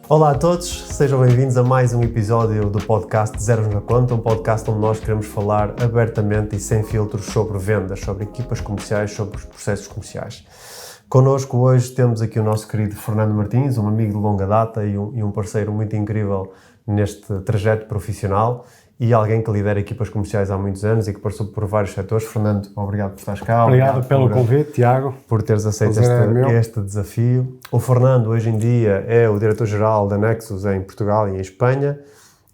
Olá a todos, sejam bem-vindos a mais um episódio do podcast Zeros na Conta, um podcast onde nós queremos falar abertamente e sem filtros sobre vendas, sobre equipas comerciais, sobre os processos comerciais. Connosco hoje temos aqui o nosso querido Fernando Martins, um amigo de longa data e um parceiro muito incrível neste trajeto profissional e alguém que lidera equipas comerciais há muitos anos e que passou por vários setores. Fernando, obrigado por estares cá. Obrigado pelo convite, Tiago. Por teres aceito este desafio. O Fernando, hoje em dia, é o diretor-geral da Nexus em Portugal e em Espanha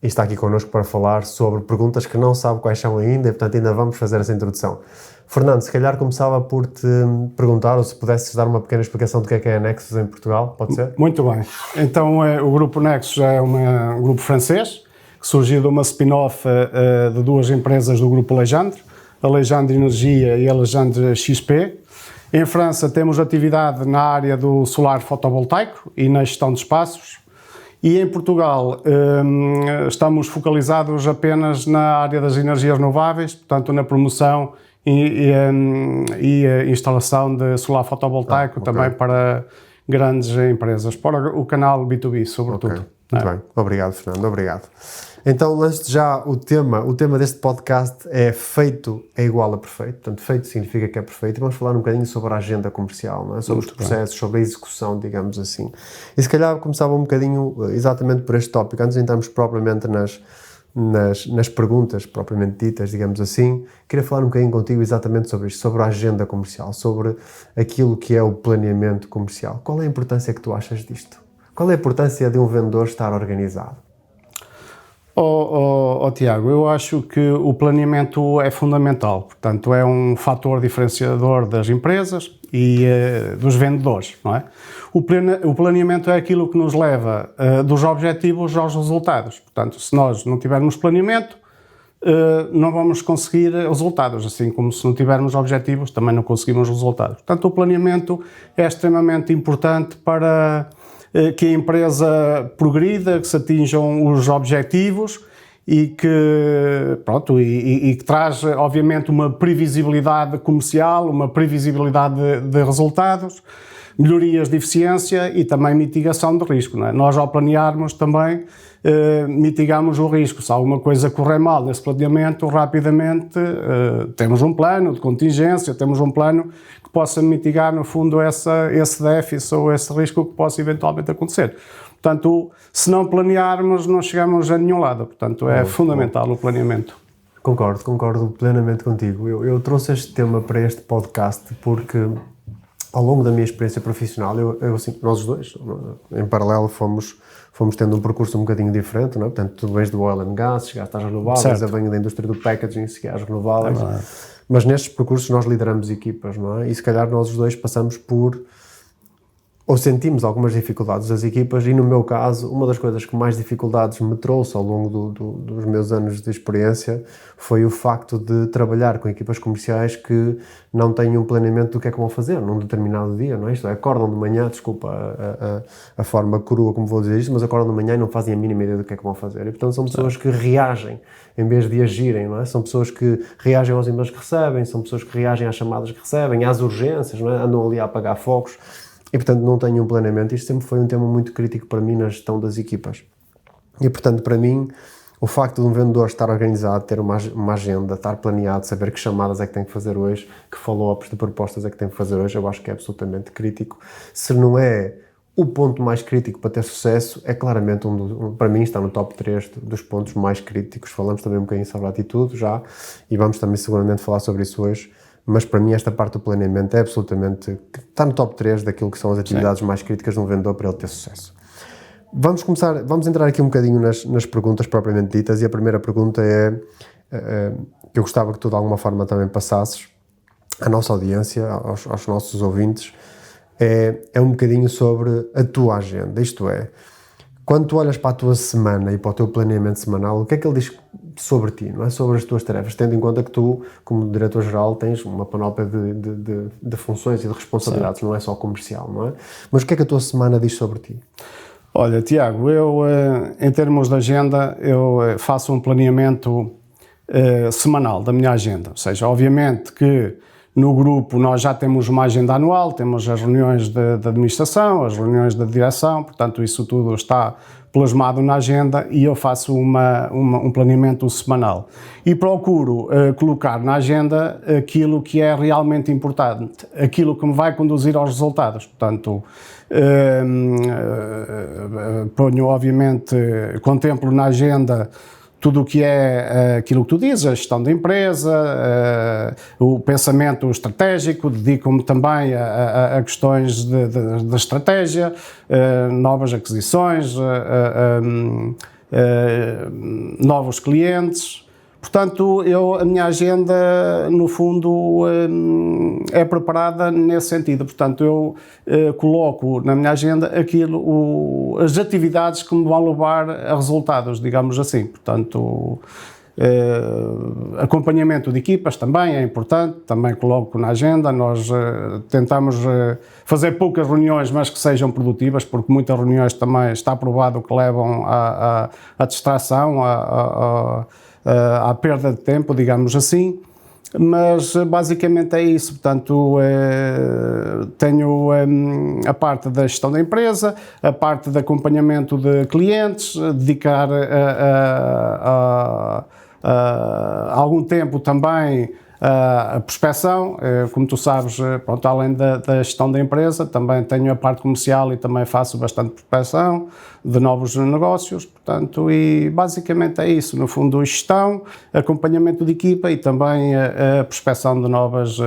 e está aqui connosco para falar sobre perguntas que não sabe quais são ainda e, portanto, ainda vamos fazer essa introdução. Fernando, se calhar começava por te perguntar ou se pudesses dar uma pequena explicação do que é a Nexus em Portugal, pode ser? Muito bem. Então, o Grupo Nexus é um grupo francês que surgiu de uma spin-off de duas empresas do Grupo Legendre, a Legendre Energia e a Legendre XP. Em França temos atividade na área do solar fotovoltaico e na gestão de espaços. E em Portugal estamos focalizados apenas na área das energias renováveis, portanto na promoção e instalação de solar fotovoltaico também para grandes empresas, para o canal B2B sobretudo. Muito bem, obrigado Fernando, obrigado. Então, lanço já o tema deste podcast é feito é igual a perfeito, portanto feito significa que é perfeito e vamos falar um bocadinho sobre a agenda comercial, não é? Sobre os processos, sobre a execução, digamos assim. E se calhar começava um bocadinho exatamente por este tópico, antes de entrarmos propriamente nas perguntas propriamente ditas, digamos assim, queria falar um bocadinho contigo exatamente sobre isto, sobre a agenda comercial, sobre aquilo que é o planeamento comercial. Qual é a importância que tu achas disto? Qual é a importância de um vendedor estar organizado? Tiago, eu acho que o planeamento é fundamental, portanto é um fator diferenciador das empresas e dos vendedores, não é? O planeamento é aquilo que nos leva dos objetivos aos resultados, portanto se nós não tivermos planeamento não vamos conseguir resultados, assim como se não tivermos objetivos também não conseguimos resultados. Portanto o planeamento é extremamente importante para que a empresa progrida, que se atinjam os objetivos e que, que traz, obviamente, uma previsibilidade comercial, uma previsibilidade de resultados, melhorias de eficiência e também mitigação de risco, não é? Nós, ao planearmos, também mitigamos o risco. Se alguma coisa correr mal nesse planeamento, rapidamente temos um plano de contingência, temos um plano que possa mitigar, no fundo, esse déficit ou esse risco que possa eventualmente acontecer. Portanto, se não planearmos, não chegamos a nenhum lado. Portanto, é fundamental o planeamento. Concordo plenamente contigo. Eu trouxe este tema para este podcast porque, ao longo da minha experiência profissional, nós os dois, em paralelo, fomos tendo um percurso um bocadinho diferente, não é? Portanto, tu vens do oil and gas, chegaste às renováveis, eu venho da indústria do packaging, cheguei às renováveis. Mas nestes percursos nós lideramos equipas, não é? E se calhar nós os dois passamos por, ou sentimos algumas dificuldades das equipas, e no meu caso, uma das coisas que mais dificuldades me trouxe ao longo dos meus anos de experiência foi o facto de trabalhar com equipas comerciais que não têm um planeamento do que é que vão fazer num determinado dia, não é? Isto é, acordam de manhã, desculpa a forma crua como vou dizer isto, mas acordam de manhã e não fazem a mínima ideia do que é que vão fazer. E portanto são pessoas que reagem em vez de agirem, não é? São pessoas que reagem aos e-mails que recebem, são pessoas que reagem às chamadas que recebem, às urgências, não é? Andam ali a apagar focos. E, portanto, não tenho um planeamento. Isto sempre foi um tema muito crítico para mim na gestão das equipas. E, portanto, para mim, o facto de um vendedor estar organizado, ter uma agenda, estar planeado, saber que chamadas é que tem que fazer hoje, que follow-ups de propostas é que tem que fazer hoje, eu acho que é absolutamente crítico. Se não é o ponto mais crítico para ter sucesso, é claramente para mim está no top 3 dos pontos mais críticos. Falamos também um bocadinho sobre a atitude já, e vamos também seguramente falar sobre isso hoje. Mas para mim esta parte do planeamento é absolutamente, está no top 3 daquilo que são as atividades mais críticas de um vendedor para ele ter sucesso. Vamos entrar aqui um bocadinho nas perguntas propriamente ditas, e a primeira pergunta é, que eu gostava que tu de alguma forma também passasses à nossa audiência, aos nossos ouvintes, é um bocadinho sobre a tua agenda, isto é, quando tu olhas para a tua semana e para o teu planeamento semanal, o que é que ele diz sobre ti, não é? Sobre as tuas tarefas, tendo em conta que tu, como diretor-geral, tens uma panóplia de funções e de responsabilidades, não é só comercial, não é? Mas o que é que a tua semana diz sobre ti? Olha, Tiago, eu, em termos de agenda, eu faço um planeamento semanal da minha agenda, ou seja, obviamente que No grupo nós já temos uma agenda anual, temos as reuniões de administração, as reuniões de direção, portanto isso tudo está plasmado na agenda e eu faço um planeamento semanal. E procuro colocar na agenda aquilo que é realmente importante, aquilo que me vai conduzir aos resultados. Portanto, ponho obviamente, contemplo na agenda tudo o que é aquilo que tu dizes, a gestão da empresa, o pensamento estratégico, dedico-me também a questões de estratégia, novas aquisições, novos clientes. Portanto, a minha agenda, no fundo, é preparada nesse sentido. Portanto, eu coloco na minha agenda as atividades que me vão levar a resultados, digamos assim. Portanto, acompanhamento de equipas também é importante, também coloco na agenda. Nós tentamos fazer poucas reuniões, mas que sejam produtivas, porque muitas reuniões também está provado que levam à distração, à perda de tempo, digamos assim, mas basicamente é isso. Portanto, tenho a parte da gestão da empresa, a parte de acompanhamento de clientes, dedicar algum tempo também a prospecção. Como tu sabes, pronto, além da gestão da empresa, também tenho a parte comercial e também faço bastante prospecção de novos negócios, portanto, e basicamente é isso, no fundo, gestão, acompanhamento de equipa e também a prospecção de novos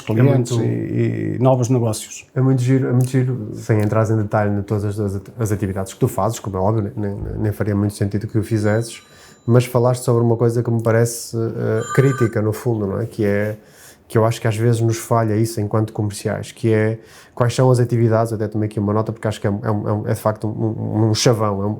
clientes e novos negócios. É muito giro, sem entrar em detalhe em todas as atividades que tu fazes, como é óbvio, nem faria muito sentido que o fizesses, mas falaste sobre uma coisa que me parece crítica, no fundo, não é? Que eu acho que às vezes nos falha isso enquanto comerciais, que é quais são as atividades, até tomei aqui uma nota, porque acho que é de facto um chavão,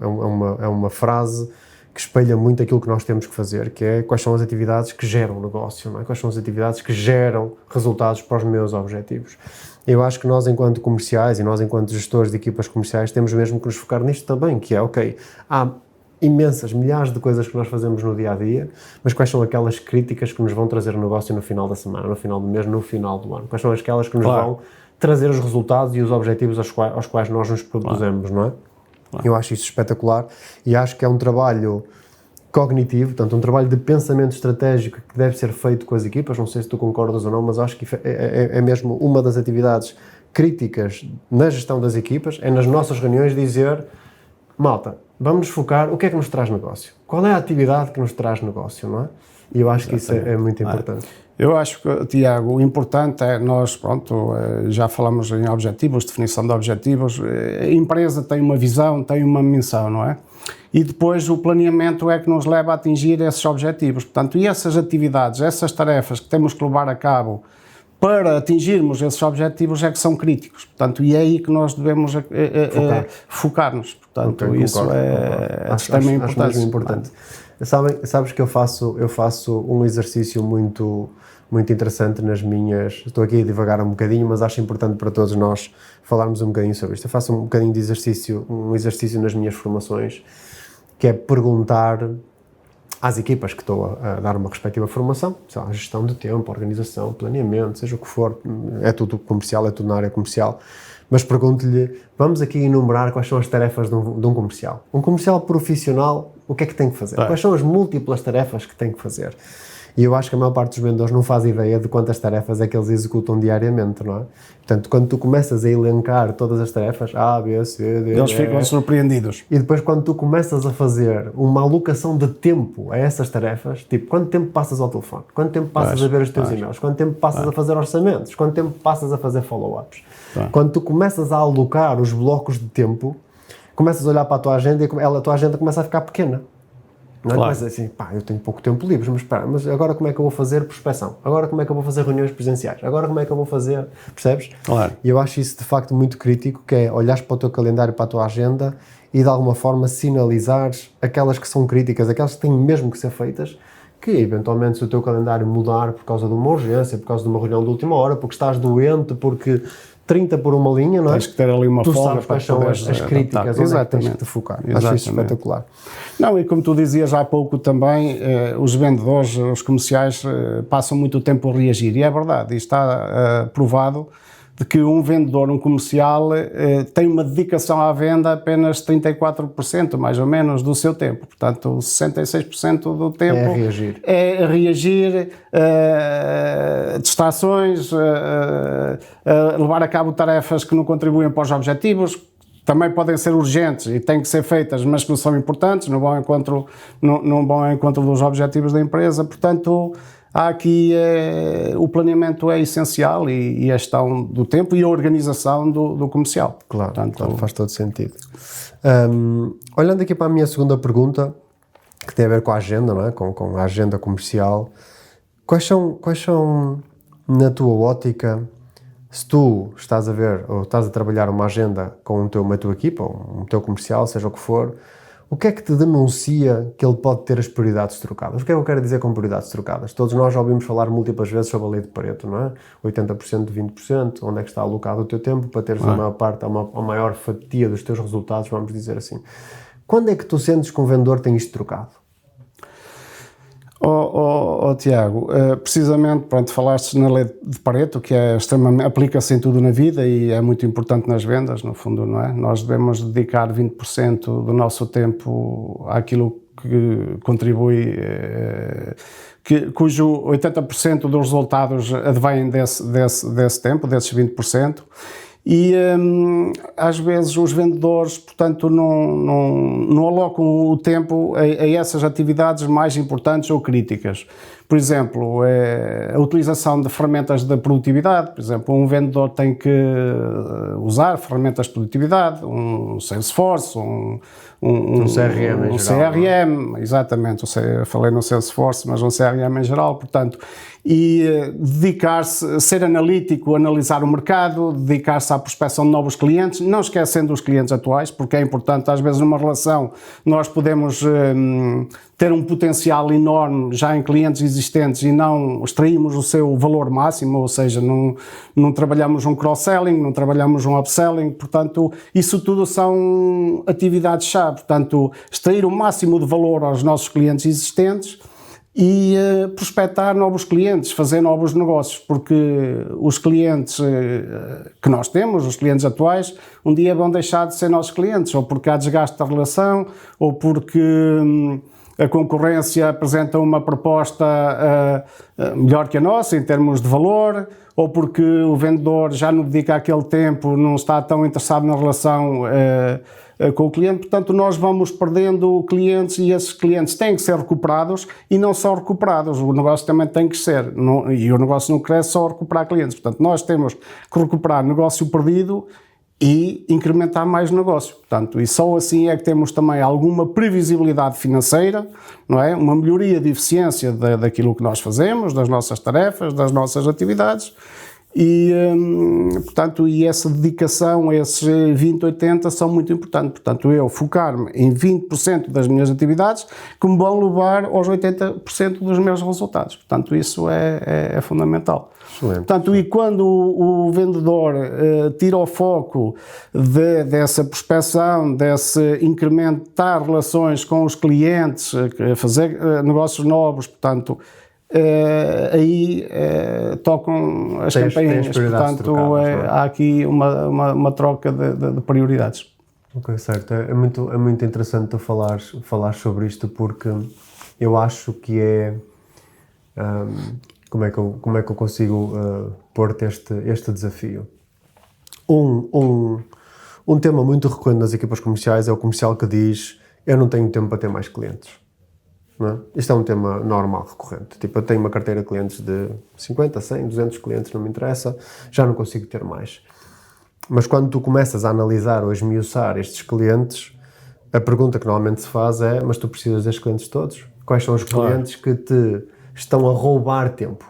é uma frase que espelha muito aquilo que nós temos que fazer, que é quais são as atividades que geram negócio, não é? Quais são as atividades que geram resultados para os meus objetivos. Eu acho que nós, enquanto comerciais e nós, enquanto gestores de equipas comerciais, temos mesmo que nos focar nisto também, que é, ok, há imensas, milhares de coisas que nós fazemos no dia-a-dia, mas quais são aquelas críticas que nos vão trazer negócio no final da semana, no final do mês, no final do ano? Quais são aquelas que nos vão trazer os resultados e os objetivos aos quais nós nos propusemos, não é? Eu acho isso espetacular e acho que é um trabalho cognitivo, portanto, um trabalho de pensamento estratégico que deve ser feito com as equipas. Não sei se tu concordas ou não, mas acho que é mesmo uma das atividades críticas na gestão das equipas, é nas nossas reuniões dizer, malta, vamos nos focar, o que é que nos traz negócio? Qual é a atividade que nos traz negócio, não é? E eu acho que isso é muito importante. Eu acho que, Tiago, o importante é nós, pronto, já falamos em objetivos, definição de objetivos, a empresa tem uma visão, tem uma missão, não é? E depois o planeamento é que nos leva a atingir esses objetivos. Portanto, e essas atividades, essas tarefas que temos que levar a cabo para atingirmos esses objetivos é que são críticos. Portanto, e é aí que nós devemos focar-nos. Portanto, okay, isso é extremamente importante. Sabes que eu faço um exercício muito interessante nas minhas... Estou aqui a divagar um bocadinho, mas acho importante para todos nós falarmos um bocadinho sobre isto. Eu faço um bocadinho de exercício, nas minhas formações, que é perguntar às equipas que estou a dar uma respectiva formação, a gestão de tempo, organização, planeamento, seja o que for, é tudo comercial, é tudo na área comercial, mas pergunto-lhe, vamos aqui enumerar quais são as tarefas de um comercial. Um comercial profissional, o que é que tem que fazer? Quais são as múltiplas tarefas que tem que fazer? E eu acho que a maior parte dos vendedores não faz ideia de quantas tarefas é que eles executam diariamente, não é? Portanto, quando tu começas a elencar todas as tarefas, A, B, C, D, eles ficam surpreendidos. E depois quando tu começas a fazer uma alocação de tempo a essas tarefas, tipo, quanto tempo passas ao telefone? Quanto tempo passas a ver os teus e-mails? Quanto tempo passas a fazer orçamentos? Quanto tempo passas a fazer follow-ups? Quando tu começas a alocar os blocos de tempo, começas a olhar para a tua agenda e a tua agenda começa a ficar pequena. Não é? Mas assim, eu tenho pouco tempo livre, mas espera, mas agora como é que eu vou fazer prospecção? Agora como é que eu vou fazer reuniões presenciais? Agora como é que eu vou fazer, percebes? Claro. E eu acho isso de facto muito crítico, que é olhares para o teu calendário, para a tua agenda e de alguma forma sinalizares aquelas que são críticas, aquelas que têm mesmo que ser feitas, que eventualmente se o teu calendário mudar por causa de uma urgência, por causa de uma reunião de última hora, porque estás doente, porque 30 por uma linha, não é? Tens que ter ali uma tu folga sabes quais são as críticas, onde é que tens que te focar. Acho isso espetacular. Não, e como tu dizias há pouco também, os vendedores, os comerciais passam muito tempo a reagir, e é verdade, isto está provado, de que um vendedor, um comercial, tem uma dedicação à venda apenas 34%, mais ou menos, do seu tempo. Portanto, 66% do tempo é reagir, distrações, levar a cabo tarefas que não contribuem para os objetivos, também podem ser urgentes e têm que ser feitas, mas que não são importantes, não vão ao encontro dos objetivos da empresa. Portanto, há aqui o planeamento é essencial e a gestão do tempo e a organização do comercial. Claro, portanto, faz todo sentido. Olhando aqui para a minha segunda pergunta, que tem a ver com a agenda, não é? com a agenda comercial, quais são, na tua ótica, se tu estás a ver ou estás a trabalhar uma agenda com uma tua equipa, ou um teu comercial, seja o que for, o que é que te denuncia que ele pode ter as prioridades trocadas? O que é que eu quero dizer com prioridades trocadas? Todos nós já ouvimos falar múltiplas vezes sobre a lei de Pareto, não é? 80% de 20%, onde é que está alocado o teu tempo para teres a maior parte, a maior fatia dos teus resultados, vamos dizer assim. Quando é que tu sentes que um vendedor tem isto trocado? Tiago, precisamente, pronto, falaste na lei de Pareto, que é extremamente, aplica-se em tudo na vida e é muito importante nas vendas, no fundo, não é? Nós devemos dedicar 20% do nosso tempo àquilo que contribui, cujo 80% dos resultados advêm desse tempo, desses 20%. E às vezes os vendedores, portanto, não alocam o tempo a essas atividades mais importantes ou críticas. Por exemplo, a utilização de ferramentas de produtividade. Por exemplo, um vendedor tem que usar ferramentas de produtividade, um Salesforce, um CRM em geral. CRM, exatamente, eu falei no Salesforce, mas um CRM em geral, portanto, e dedicar-se, ser analítico, analisar o mercado, dedicar-se à prospecção de novos clientes, não esquecendo os clientes atuais, porque é importante, às vezes numa relação nós podemos ter um potencial enorme já em clientes existentes e não extraímos o seu valor máximo, ou seja, não trabalhamos um cross-selling, não trabalhamos um upselling, portanto, isso tudo são atividades-chave, portanto, extrair o máximo de valor aos nossos clientes existentes e prospectar novos clientes, fazer novos negócios, porque os clientes que nós temos, os clientes atuais, um dia vão deixar de ser nossos clientes, ou porque há desgaste da relação, ou porque a concorrência apresenta uma proposta melhor que a nossa em termos de valor, ou porque o vendedor já não dedica aquele tempo, não está tão interessado na relação com o cliente. Portanto, nós vamos perdendo clientes e esses clientes têm que ser recuperados e não só recuperados, o negócio também tem que crescer, e o negócio não cresce só a recuperar clientes. Portanto, nós temos que recuperar negócio perdido e incrementar mais negócio. Portanto, e só assim é que temos também alguma previsibilidade financeira, não é? Uma melhoria de eficiência daquilo que nós fazemos, das nossas tarefas, das nossas atividades, e, portanto, e essa dedicação, esses 20-80 são muito importantes. Portanto, eu focar-me em 20% das minhas atividades que me vão levar aos 80% dos meus resultados. Portanto, isso é fundamental. Excelente. Portanto, e quando o vendedor tira o foco dessa prospecção, desse incrementar relações com os clientes, fazer negócios novos, portanto, aí tocam as campainhas, portanto há aqui uma troca de prioridades. Ok, certo. É muito interessante tu falar sobre isto, porque eu acho que como é que eu consigo pôr-te este desafio? Um tema muito recorrente nas equipas comerciais é o comercial que diz: eu não tenho tempo para ter mais clientes. Não é? Isto é um tema normal, recorrente. Tipo, eu tenho uma carteira de clientes de 50, 100, 200 clientes, não me interessa, já não consigo ter mais. Mas quando tu começas a analisar ou a esmiuçar estes clientes, a pergunta que normalmente se faz é: mas tu precisas destes clientes todos? Quais são os clientes que te estão a roubar tempo?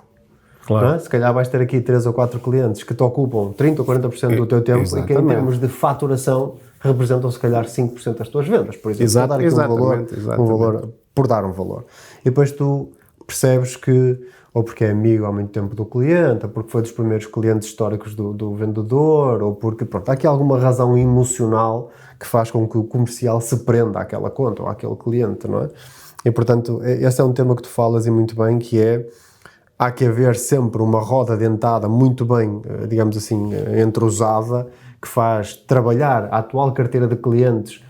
Claro. Não é? Se calhar vais ter aqui 3 ou 4 clientes que te ocupam 30 ou 40% do teu tempo. Exatamente. E que em termos de faturação representam se calhar 5% das tuas vendas, por exemplo. Exatamente. Um valor, por dar um valor. E depois tu percebes que ou porque é amigo há muito tempo do cliente, ou porque foi dos primeiros clientes históricos do vendedor, ou porque, pronto, há aqui alguma razão emocional que faz com que o comercial se prenda àquela conta ou àquele cliente, não é? E, portanto, esse é um tema que tu falas e muito bem, que é, há que haver sempre uma roda dentada muito bem, digamos assim, entrosada, que faz trabalhar a atual carteira de clientes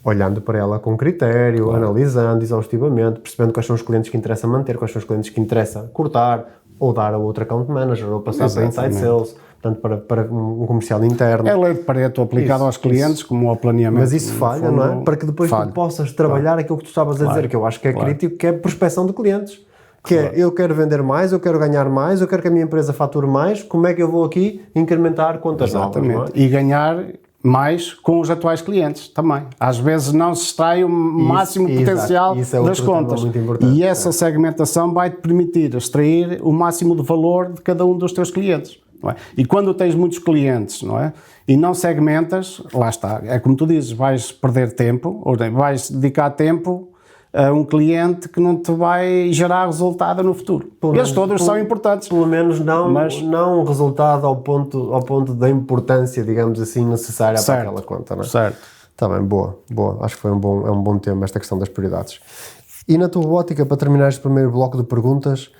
olhando para ela com critério, claro, analisando exaustivamente, percebendo quais são os clientes que interessa manter, quais são os clientes que interessa cortar, ou dar a outro account manager, ou passar para inside sales, portanto, para um comercial interno. É a lei de Pareto aplicada aos clientes, como ao planeamento. Mas isso falha, fundo, não é? Para que depois tu possas trabalhar aquilo que tu estavas a dizer, que eu acho que é crítico, que é prospecção de clientes. Que é, eu quero vender mais, eu quero ganhar mais, eu quero que a minha empresa fature mais, como é que eu vou aqui incrementar contas novas, não é? E ganhar mais com os atuais clientes também. Às vezes não se extrai o máximo potencial das contas. E essa segmentação vai-te permitir extrair o máximo de valor de cada um dos teus clientes. Não é? E quando tens muitos clientes, não é? E não segmentas, lá está, é como tu dizes, vais perder tempo, ou vais dedicar tempo a um cliente que não te vai gerar resultado no futuro. Eles todos são importantes. Pelo menos não um resultado ao ponto da importância, digamos assim, necessária para aquela conta, não é? Certo. Está bem, boa. Acho que foi é um bom tema esta questão das prioridades. E na tua ótica, para terminar este primeiro bloco de perguntas,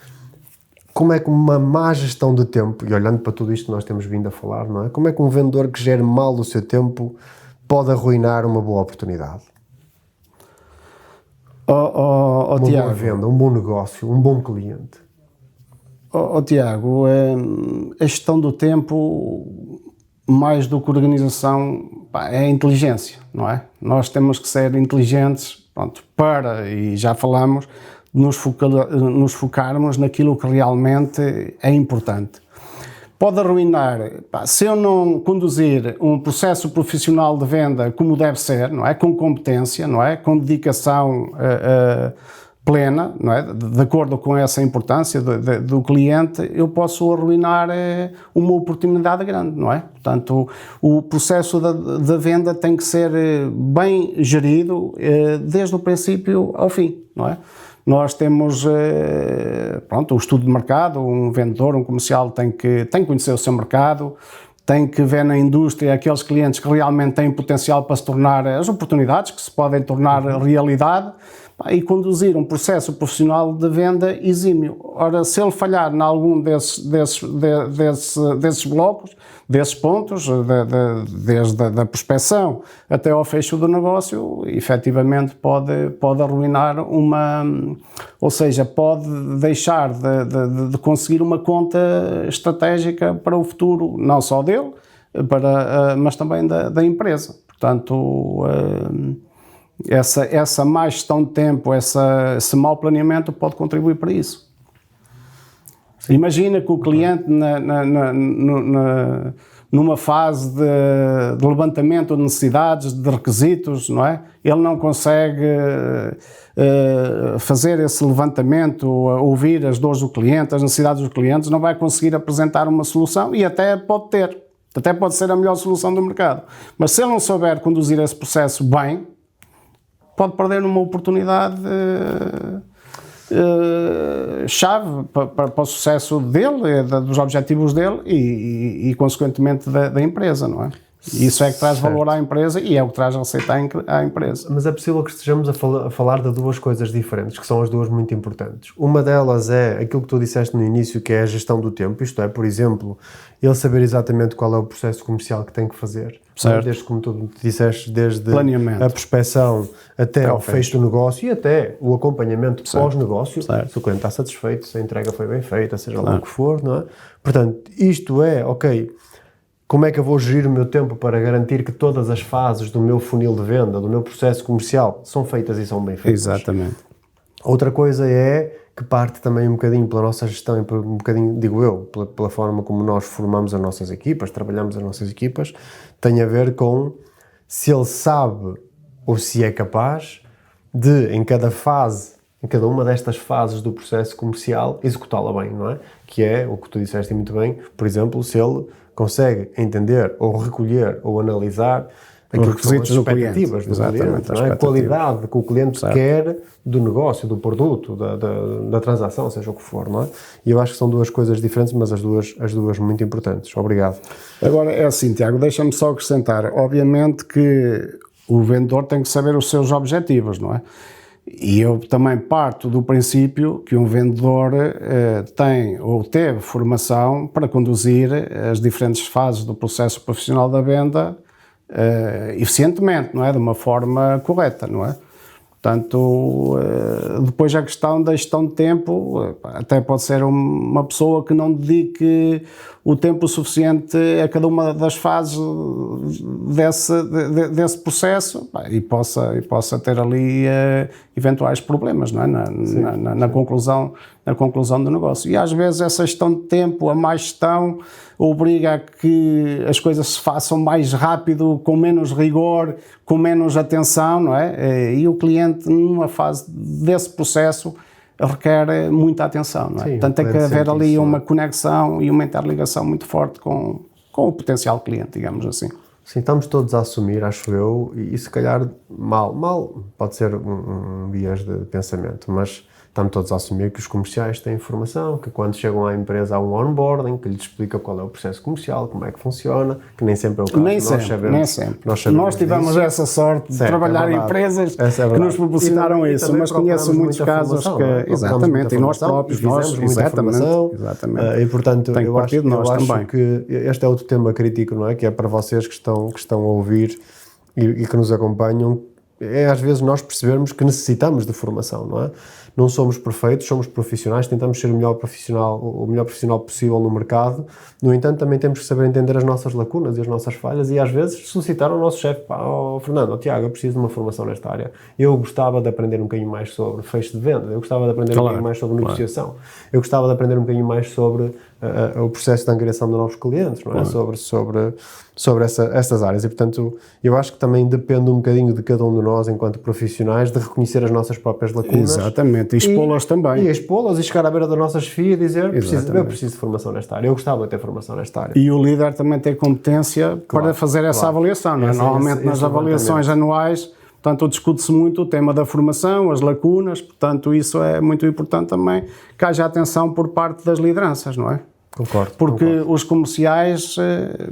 como é que uma má gestão de tempo, e olhando para tudo isto que nós temos vindo a falar, não é? Como é que um vendedor que gere mal o seu tempo pode arruinar uma boa oportunidade? Uma Tiago, boa venda, um bom negócio, um bom cliente. Tiago, a gestão do tempo, mais do que organização, é a inteligência, não é? Nós temos que ser inteligentes, pronto, e já falamos, nos focarmos naquilo que realmente é importante. Pode arruinar, se eu não conduzir um processo profissional de venda como deve ser, não é? Com competência, não é? Com dedicação plena, não é? De acordo com essa importância do cliente, eu posso arruinar uma oportunidade grande, não é? Portanto, o processo da venda tem que ser bem gerido desde o princípio ao fim, não é? Nós temos, o estudo de mercado, um vendedor, um comercial tem que conhecer o seu mercado, tem que ver na indústria aqueles clientes que realmente têm potencial para se tornar, as oportunidades que se podem tornar realidade, e conduzir um processo profissional de venda exímio. Ora, se ele falhar em algum desses blocos, desses pontos, desde a prospecção até ao fecho do negócio, efetivamente pode arruinar ou seja, pode deixar de conseguir uma conta estratégica para o futuro, não só dele, mas também da empresa. Portanto, essa má gestão de tempo, esse mau planeamento pode contribuir para isso. Sim. Imagina que o cliente numa fase de levantamento de necessidades, de requisitos, não é? Ele não consegue fazer esse levantamento, ouvir as dores do cliente, as necessidades dos clientes, não vai conseguir apresentar uma solução e até pode ser a melhor solução do mercado. Mas se ele não souber conduzir esse processo bem, pode perder uma oportunidade chave para o sucesso dele, dos objetivos dele e consequentemente da empresa, não é? E isso é que traz valor à empresa e é o que traz receita à empresa. Mas é possível que estejamos a falar de duas coisas diferentes, que são as duas muito importantes. Uma delas é aquilo que tu disseste no início, que é a gestão do tempo, isto é, por exemplo, ele saber exatamente qual é o processo comercial que tem que fazer. Certo. Desde, como tu disseste, desde a prospecção até ao fecho do negócio e até o acompanhamento pós-negócio, se o cliente está satisfeito, se a entrega foi bem feita, seja lá o que for, não é? Portanto, isto é, ok, como é que eu vou gerir o meu tempo para garantir que todas as fases do meu funil de venda, do meu processo comercial, são feitas e são bem feitas? Exatamente. Outra coisa é que parte também um bocadinho pela nossa gestão e um bocadinho, digo eu, pela forma como nós formamos as nossas equipas, trabalhamos as nossas equipas, tem a ver com se ele sabe ou se é capaz de, em cada uma destas fases do processo comercial, executá-la bem, não é? Que é o que tu disseste muito bem, por exemplo, se ele consegue entender ou recolher ou analisar aquilo que são as requisitos do cliente. expectativas do Exatamente, cliente, não é? A qualidade que o cliente certo. quer do negócio, do produto, da transação, seja o que for, não é? E eu acho que são duas coisas diferentes, mas as duas muito importantes. Obrigado. Agora, é assim, Tiago, deixa-me só acrescentar. Obviamente que o vendedor tem que saber os seus objetivos, não é? E eu também parto do princípio que um vendedor tem ou teve formação para conduzir as diferentes fases do processo profissional da venda eficientemente, não é? De uma forma correta, não é? Portanto, depois a questão da gestão de tempo, até pode ser uma pessoa que não dedique o tempo suficiente a cada uma das fases desse processo e possa ter ali eventuais problemas, não é? Na conclusão do negócio. E às vezes essa gestão de tempo, a má gestão, obriga a que as coisas se façam mais rápido, com menos rigor, com menos atenção, não é? E o cliente, numa fase desse processo, requer muita atenção, não é? Sim, portanto, tem que haver ali uma conexão e uma interligação muito forte com o potencial cliente, digamos assim. Sim, estamos todos a assumir, acho eu, e se calhar mal pode ser um viés de pensamento, mas estamos todos a assumir que os comerciais têm informação, que quando chegam à empresa há um onboarding, que lhes explica qual é o processo comercial, como é que funciona, que nem sempre é o caso. Nem sempre. Nós tivemos disso. essa sorte de Certo, trabalhar em empresas que nos proporcionaram isso, mas conheço muitos casos que... Exatamente, e nós próprios, exatamente. E portanto, eu acho também. que este é outro tema crítico, não é? Que é para vocês que estão a ouvir e que nos acompanham, é às vezes nós percebermos que necessitamos de formação, não é? Não somos perfeitos, somos profissionais, tentamos ser o melhor profissional possível no mercado. No entanto, também temos que saber entender as nossas lacunas e as nossas falhas e às vezes solicitar ao nosso chefe, Fernando, Tiago, eu preciso de uma formação nesta área. Eu gostava de aprender um bocadinho mais sobre fecho de venda, eu gostava de aprender um bocadinho mais sobre negociação, eu gostava de aprender um bocadinho mais sobre o processo de angariação de novos clientes, não é? Sobre essas áreas. E, portanto, eu acho que também depende um bocadinho de cada um de nós, enquanto profissionais, de reconhecer as nossas próprias lacunas. Exatamente, e expô-las também. E expô-las e chegar à beira da nossa chefia e dizer, eu preciso de formação nesta área, eu gostava de ter formação nesta área. E o líder também tem competência para fazer essa avaliação, não é? Normalmente nas avaliações anuais, portanto, discute-se muito o tema da formação, as lacunas, portanto, isso é muito importante também, que haja atenção por parte das lideranças, não é? Concordo. Porque os comerciais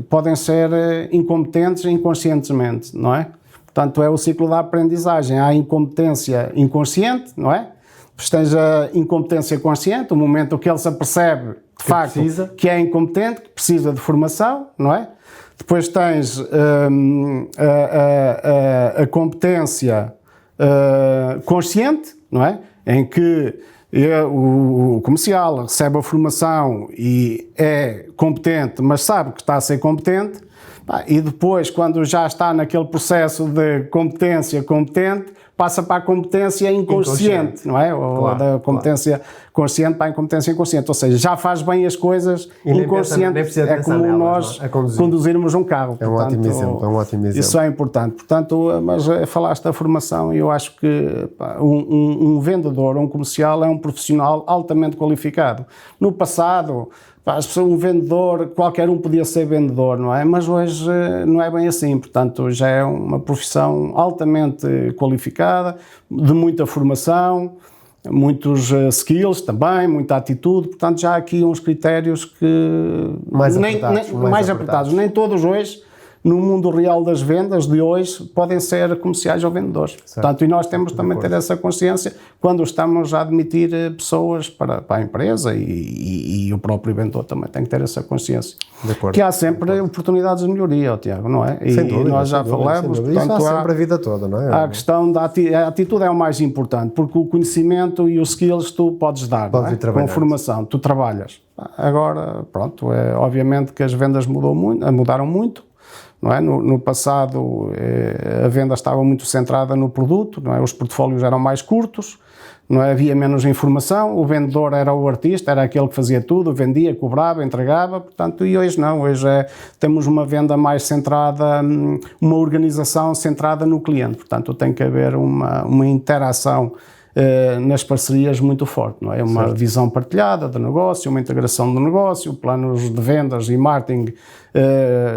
podem ser incompetentes inconscientemente, não é? Portanto, é o ciclo da aprendizagem. Há a incompetência inconsciente, não é? Depois tens a incompetência consciente, o momento que ele se apercebe, de facto, que é incompetente, que precisa de formação, não é? Depois tens a competência consciente, não é? Em que o comercial recebe a formação e é competente, mas sabe que está a ser competente, e depois, quando já está naquele processo de competência competente, passa para a competência inconsciente, não é? Ou da competência consciente para a incompetência inconsciente. Ou seja, já faz bem as coisas inconsciente. É como nós conduzirmos um carro. É um ótimo exemplo. Isso é importante. Portanto, mas falaste da formação e eu acho que um vendedor, um comercial é um profissional altamente qualificado. No passado, um vendedor, qualquer um podia ser vendedor, não é? Mas hoje não é bem assim, portanto já é uma profissão altamente qualificada, de muita formação, muitos skills também, muita atitude, portanto já há aqui uns critérios que mais apertados. Nem todos hoje, no mundo real das vendas de hoje, podem ser comerciais ou vendedores. Certo. Portanto, e nós temos também ter essa consciência quando estamos a admitir pessoas para a empresa e o próprio vendedor também tem que ter essa consciência. Que há sempre oportunidades de melhoria, Tiago, não é? Sem dúvida, nós já falamos. Portanto, isso há sempre a vida toda, não é? A questão da atitude é o mais importante, porque o conhecimento e os skills tu podes dar, não é? Com formação, tu trabalhas. Agora, pronto, obviamente que as vendas mudaram muito. Não é? No passado a venda estava muito centrada no produto, não é? Os portfólios eram mais curtos, não é? Havia menos informação, o vendedor era o artista, era aquele que fazia tudo, vendia, cobrava, entregava, portanto, e hoje não, hoje temos uma venda mais centrada, uma organização centrada no cliente, portanto tem que haver uma interação nas parcerias muito forte, não é? Uma visão partilhada de negócio, uma integração de negócio, planos de vendas e marketing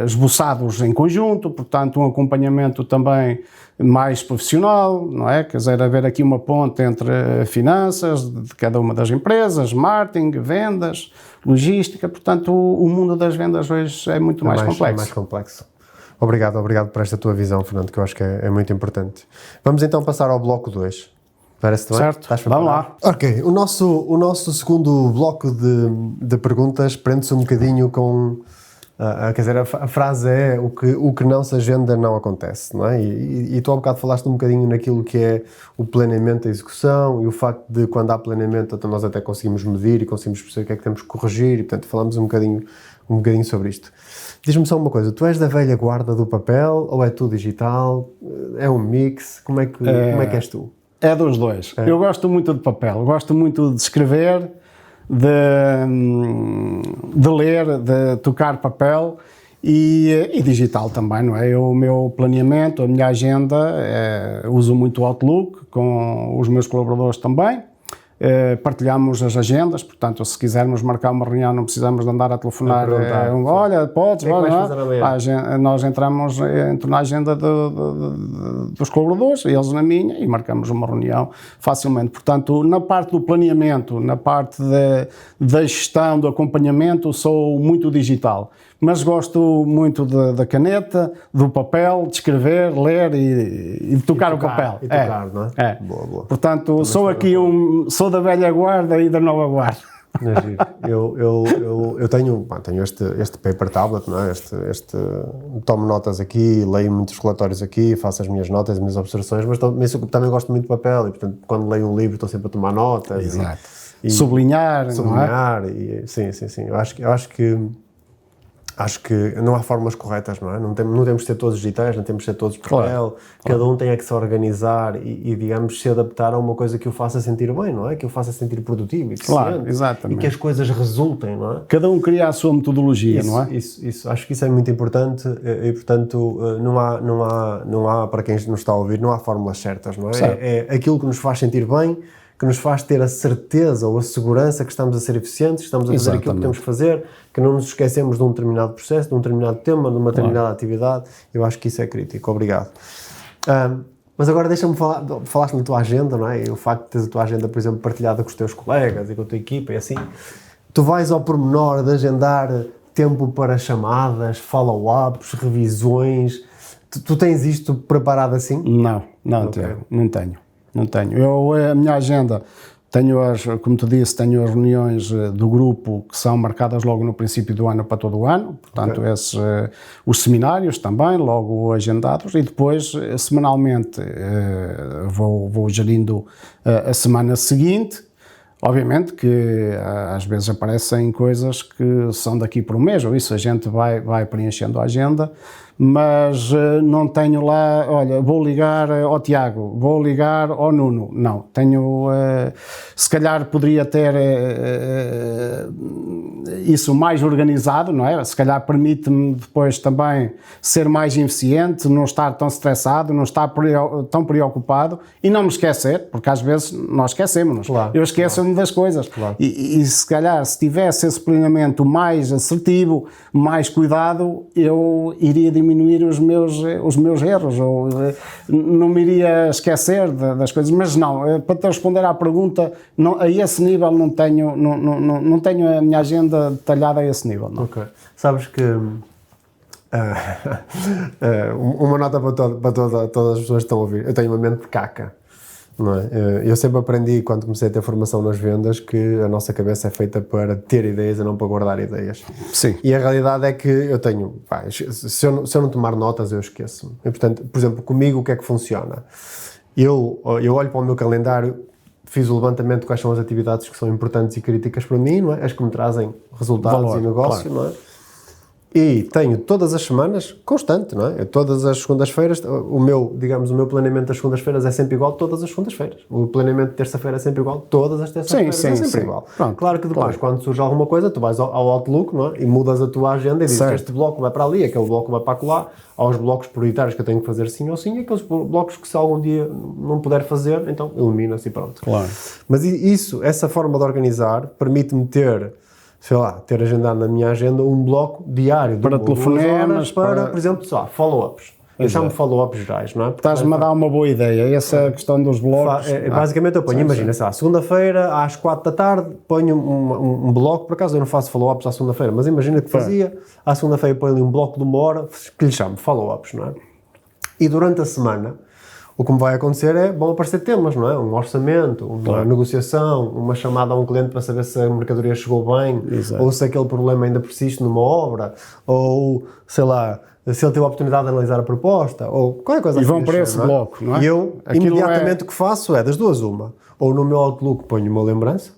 esboçados em conjunto, portanto um acompanhamento também mais profissional, não é? Quer dizer, haver aqui uma ponte entre finanças de cada uma das empresas, marketing, vendas, logística, portanto o mundo das vendas hoje é muito mais complexo. É mais complexo. Obrigado por esta tua visão, Fernando, que eu acho que é muito importante. Vamos então passar ao bloco 2. Parece-te bem? Certo, vamos lá. Ok, o nosso segundo bloco de perguntas prende-se um bocadinho com... quer dizer, a frase é o que não se agenda não acontece, não é? E tu há bocado falaste um bocadinho naquilo que é o planeamento, a execução e o facto de quando há planeamento nós até conseguimos medir e conseguimos perceber o que é que temos que corrigir e portanto falamos um bocadinho sobre isto. Diz-me só uma coisa, tu és da velha guarda do papel ou é tu digital? É um mix? Como é que és tu? É dos dois. Eu gosto muito de papel, gosto muito de escrever, de ler, de tocar papel e digital também, não é? O meu planeamento, a minha agenda, uso muito o Outlook com os meus colaboradores também. Partilhamos as agendas, portanto, se quisermos marcar uma reunião, não precisamos de andar a telefonar. Olha, podes, nós entramos na agenda dos colaboradores, eles na minha, e marcamos uma reunião facilmente. Portanto, na parte do planeamento, na parte da gestão, do acompanhamento, sou muito digital. Mas gosto muito da caneta, do papel, de escrever, ler e de tocar o papel. E tocar, não é? Boa. Portanto, sou sou da velha guarda e da nova guarda. Eu tenho este paper tablet, não é? Tomo notas aqui, leio muitos relatórios aqui, faço as minhas notas, as minhas observações, mas também gosto muito de papel e, portanto, quando leio um livro estou sempre a tomar notas. Exato. Sublinhar, não é? Sim. Eu acho que não há formas corretas, não é? Não temos de ser todos digitais, não temos de ser todos papel. Claro. Cada um tem que se organizar e, digamos, se adaptar a uma coisa que o faça sentir bem, não é? Que o faça sentir produtivo e claro, exatamente. E que as coisas resultem, não é? Cada um cria a sua metodologia, não é? Isso. Acho que isso é muito importante e, portanto, não há, para quem nos está a ouvir, não há fórmulas certas, não é? Certo. É aquilo que nos faz sentir bem, que nos faz ter a certeza ou a segurança que estamos a ser eficientes, que estamos a fazer aquilo que temos que fazer, que não nos esquecemos de um determinado processo, de um determinado tema, de uma determinada atividade. Eu acho que isso é crítico. Obrigado. Mas agora deixa-me falar, falaste na tua agenda, não é? E o facto de teres a tua agenda, por exemplo, partilhada com os teus colegas e com a tua equipa e assim, tu vais ao pormenor de agendar tempo para chamadas, follow-ups, revisões. Tu tens isto preparado assim? Não tenho. A minha agenda, como tu disse, tenho as reuniões do grupo que são marcadas logo no princípio do ano para todo o ano, portanto, os seminários também, logo agendados, e depois, semanalmente, vou gerindo a semana seguinte. Obviamente que às vezes aparecem coisas que são daqui por um mês, ou isso a gente vai preenchendo a agenda, mas não tenho lá, olha, vou ligar ao Tiago, vou ligar ao Nuno. Não, tenho, se calhar poderia ter isso mais organizado, não é? Se calhar permite-me depois também ser mais eficiente, não estar tão estressado, não estar tão preocupado e não me esquecer, porque às vezes nós esquecemos-nos. Claro, eu esqueço-me das coisas. Claro. E se calhar, se tivesse esse planeamento mais assertivo, mais cuidado, eu iria diminuir os meus erros, ou não me iria esquecer das coisas, mas não, para te responder à pergunta, não, a esse nível não tenho a minha agenda detalhada a esse nível. Não. Ok. Sabes que uma nota para todas as pessoas que estão a ouvir, eu tenho uma mente de caca. Não é? Eu sempre aprendi, quando comecei a ter formação nas vendas, que a nossa cabeça é feita para ter ideias e não para guardar ideias. Sim. E a realidade é que eu tenho... se eu não tomar notas, eu esqueço-me. E, portanto, por exemplo, comigo o que é que funciona? Eu olho para o meu calendário, fiz o levantamento de quais são as atividades que são importantes e críticas para mim, não é? As que me trazem resultados e negócio, claro. Não é? E tenho todas as semanas, constante, não é? Todas as segundas-feiras, o meu planeamento das segundas-feiras é sempre igual todas as segundas-feiras. O planeamento de terça-feira é sempre igual todas as terças-feiras, é sempre igual. Pronto, claro que depois, quando surge alguma coisa, tu vais ao Outlook, não é? E mudas a tua agenda e dizes que este bloco vai para ali, aquele bloco vai para acolá, há os blocos prioritários que eu tenho que fazer sim ou sim, e aqueles blocos que se algum dia não puder fazer, então elimina-se e pronto. Claro. Mas essa forma de organizar, permite-me ter agendado na minha agenda um bloco diário para telefonemas, para, por exemplo, follow-ups. Eu chamo de follow-ups gerais, não é? Estás-me a dar uma boa ideia, essa é a questão dos blocos. Basicamente eu ponho, imagina, segunda-feira às 4 da tarde, ponho um bloco, por acaso eu não faço follow-ups à segunda-feira, mas imagina que fazia, à segunda-feira ponho ali um bloco de 1 hora, que lhe chamo follow-ups, não é? E durante a semana, o que me vai acontecer vão aparecer temas, não é? Um orçamento, uma negociação, uma chamada a um cliente para saber se a mercadoria chegou bem, ou se aquele problema ainda persiste numa obra, ou, sei lá, se ele teve a oportunidade de analisar a proposta, ou qualquer coisa assim. E vão para esse bloco, não é? E eu, imediatamente o que faço das duas uma. Ou no meu Outlook ponho uma lembrança.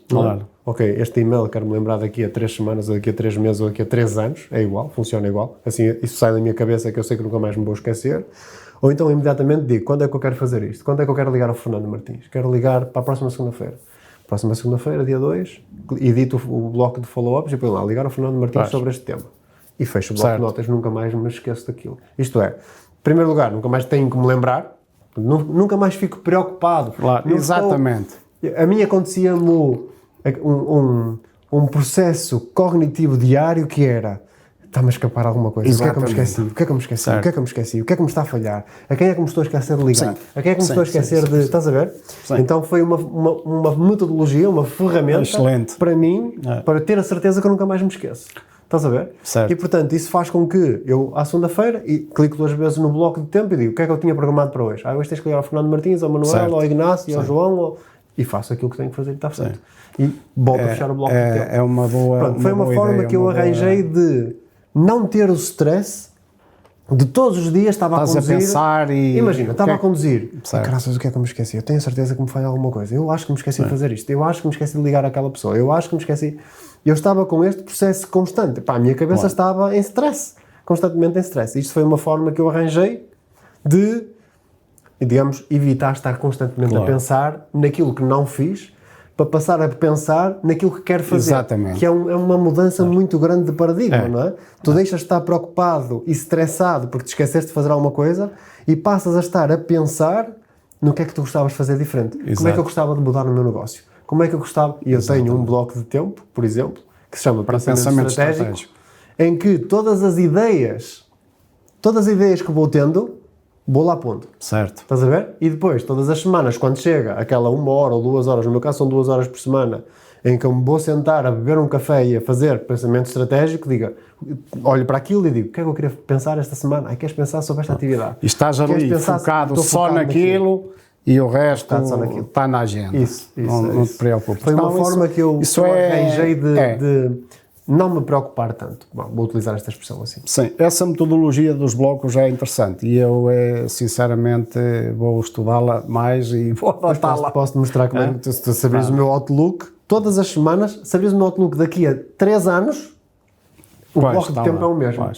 Claro. Ok, este e-mail quero-me lembrar daqui a 3 semanas, ou daqui a 3 meses, ou daqui a 3 anos. É igual, funciona igual. Assim, isso sai da minha cabeça que eu sei que nunca mais me vou esquecer. Ou então, imediatamente digo, quando é que eu quero fazer isto? Quando é que eu quero ligar ao Fernando Martins? Quero ligar para a próxima segunda-feira. Próxima segunda-feira, dia 2, edito o bloco de follow-ups e ponho lá, ligar ao Fernando Martins sobre este tema. E fecho o bloco de notas, nunca mais me esqueço daquilo. Isto é, em primeiro lugar, nunca mais tenho que me lembrar, nunca mais fico preocupado. Claro, exatamente. A mim acontecia-me um processo cognitivo diário que era: está-me a escapar alguma coisa, o que é que eu me esqueci? O que é que eu me esqueci? O que é que eu me esqueci? O que é que me está a falhar? A quem é que me estou a esquecer de ligar? A quem é que me estou a esquecer de... Estás a ver? Então foi uma metodologia, uma ferramenta para mim, para ter a certeza que eu nunca mais me esqueço. Estás a ver? Certo. E portanto isso faz com que eu, à segunda-feira, clico 2 vezes no bloco de tempo e digo: o que é que eu tinha programado para hoje? Hoje tens que ligar ao Fernando Martins, ao Manuel, ao Ignácio, ao João, e faço aquilo que tenho que fazer e está feito. E volto a fechar o bloco de tempo. É uma boa. Pronto, foi uma forma que eu arranjei de não ter o stress de todos os dias estava a conduzir. A pensar e... Imagina, estava a conduzir. Graças, o que é que eu me esqueci? Eu tenho a certeza que me falha alguma coisa. Eu acho que me esqueci de fazer isto. Eu acho que me esqueci de ligar àquela pessoa. Eu acho que me esqueci... Eu estava com este processo constante. Pá, a minha cabeça estava em stress. Constantemente em stress. Isto foi uma forma que eu arranjei de, digamos, evitar estar constantemente a pensar naquilo que não fiz, para passar a pensar naquilo que quero fazer. Exatamente. Que é uma mudança muito grande de paradigma, não é? Tu deixas de estar preocupado e estressado porque te esqueceste de fazer alguma coisa e passas a estar a pensar no que é que tu gostavas de fazer diferente. Exato. Como é que eu gostava de mudar no meu negócio? Como é que eu gostava... E eu tenho um bloco de tempo, por exemplo, que se chama Pensamento Estratégico, em que todas as ideias que vou tendo, vou lá pondo. Certo. Estás a ver? E depois, todas as semanas, quando chega aquela 1 hora ou 2 horas, no meu caso são 2 horas por semana, em que eu me vou sentar a beber um café e a fazer pensamento estratégico, olho para aquilo e digo: o que é que eu queria pensar esta semana? Queres pensar sobre esta atividade? E estás ali focado só naquilo e o resto está na agenda. Isso. Não te preocupes. Foi uma forma que eu arranjei de não me preocupar tanto. Bom, vou utilizar esta expressão assim. Sim, essa metodologia dos blocos é interessante e eu, sinceramente, vou estudá-la mais e vou adaptá-la. Posso-te mostrar como é que tu sabes o meu Outlook. Todas as semanas, sabes o meu Outlook daqui a 3 anos, o bloco de tempo é o mesmo.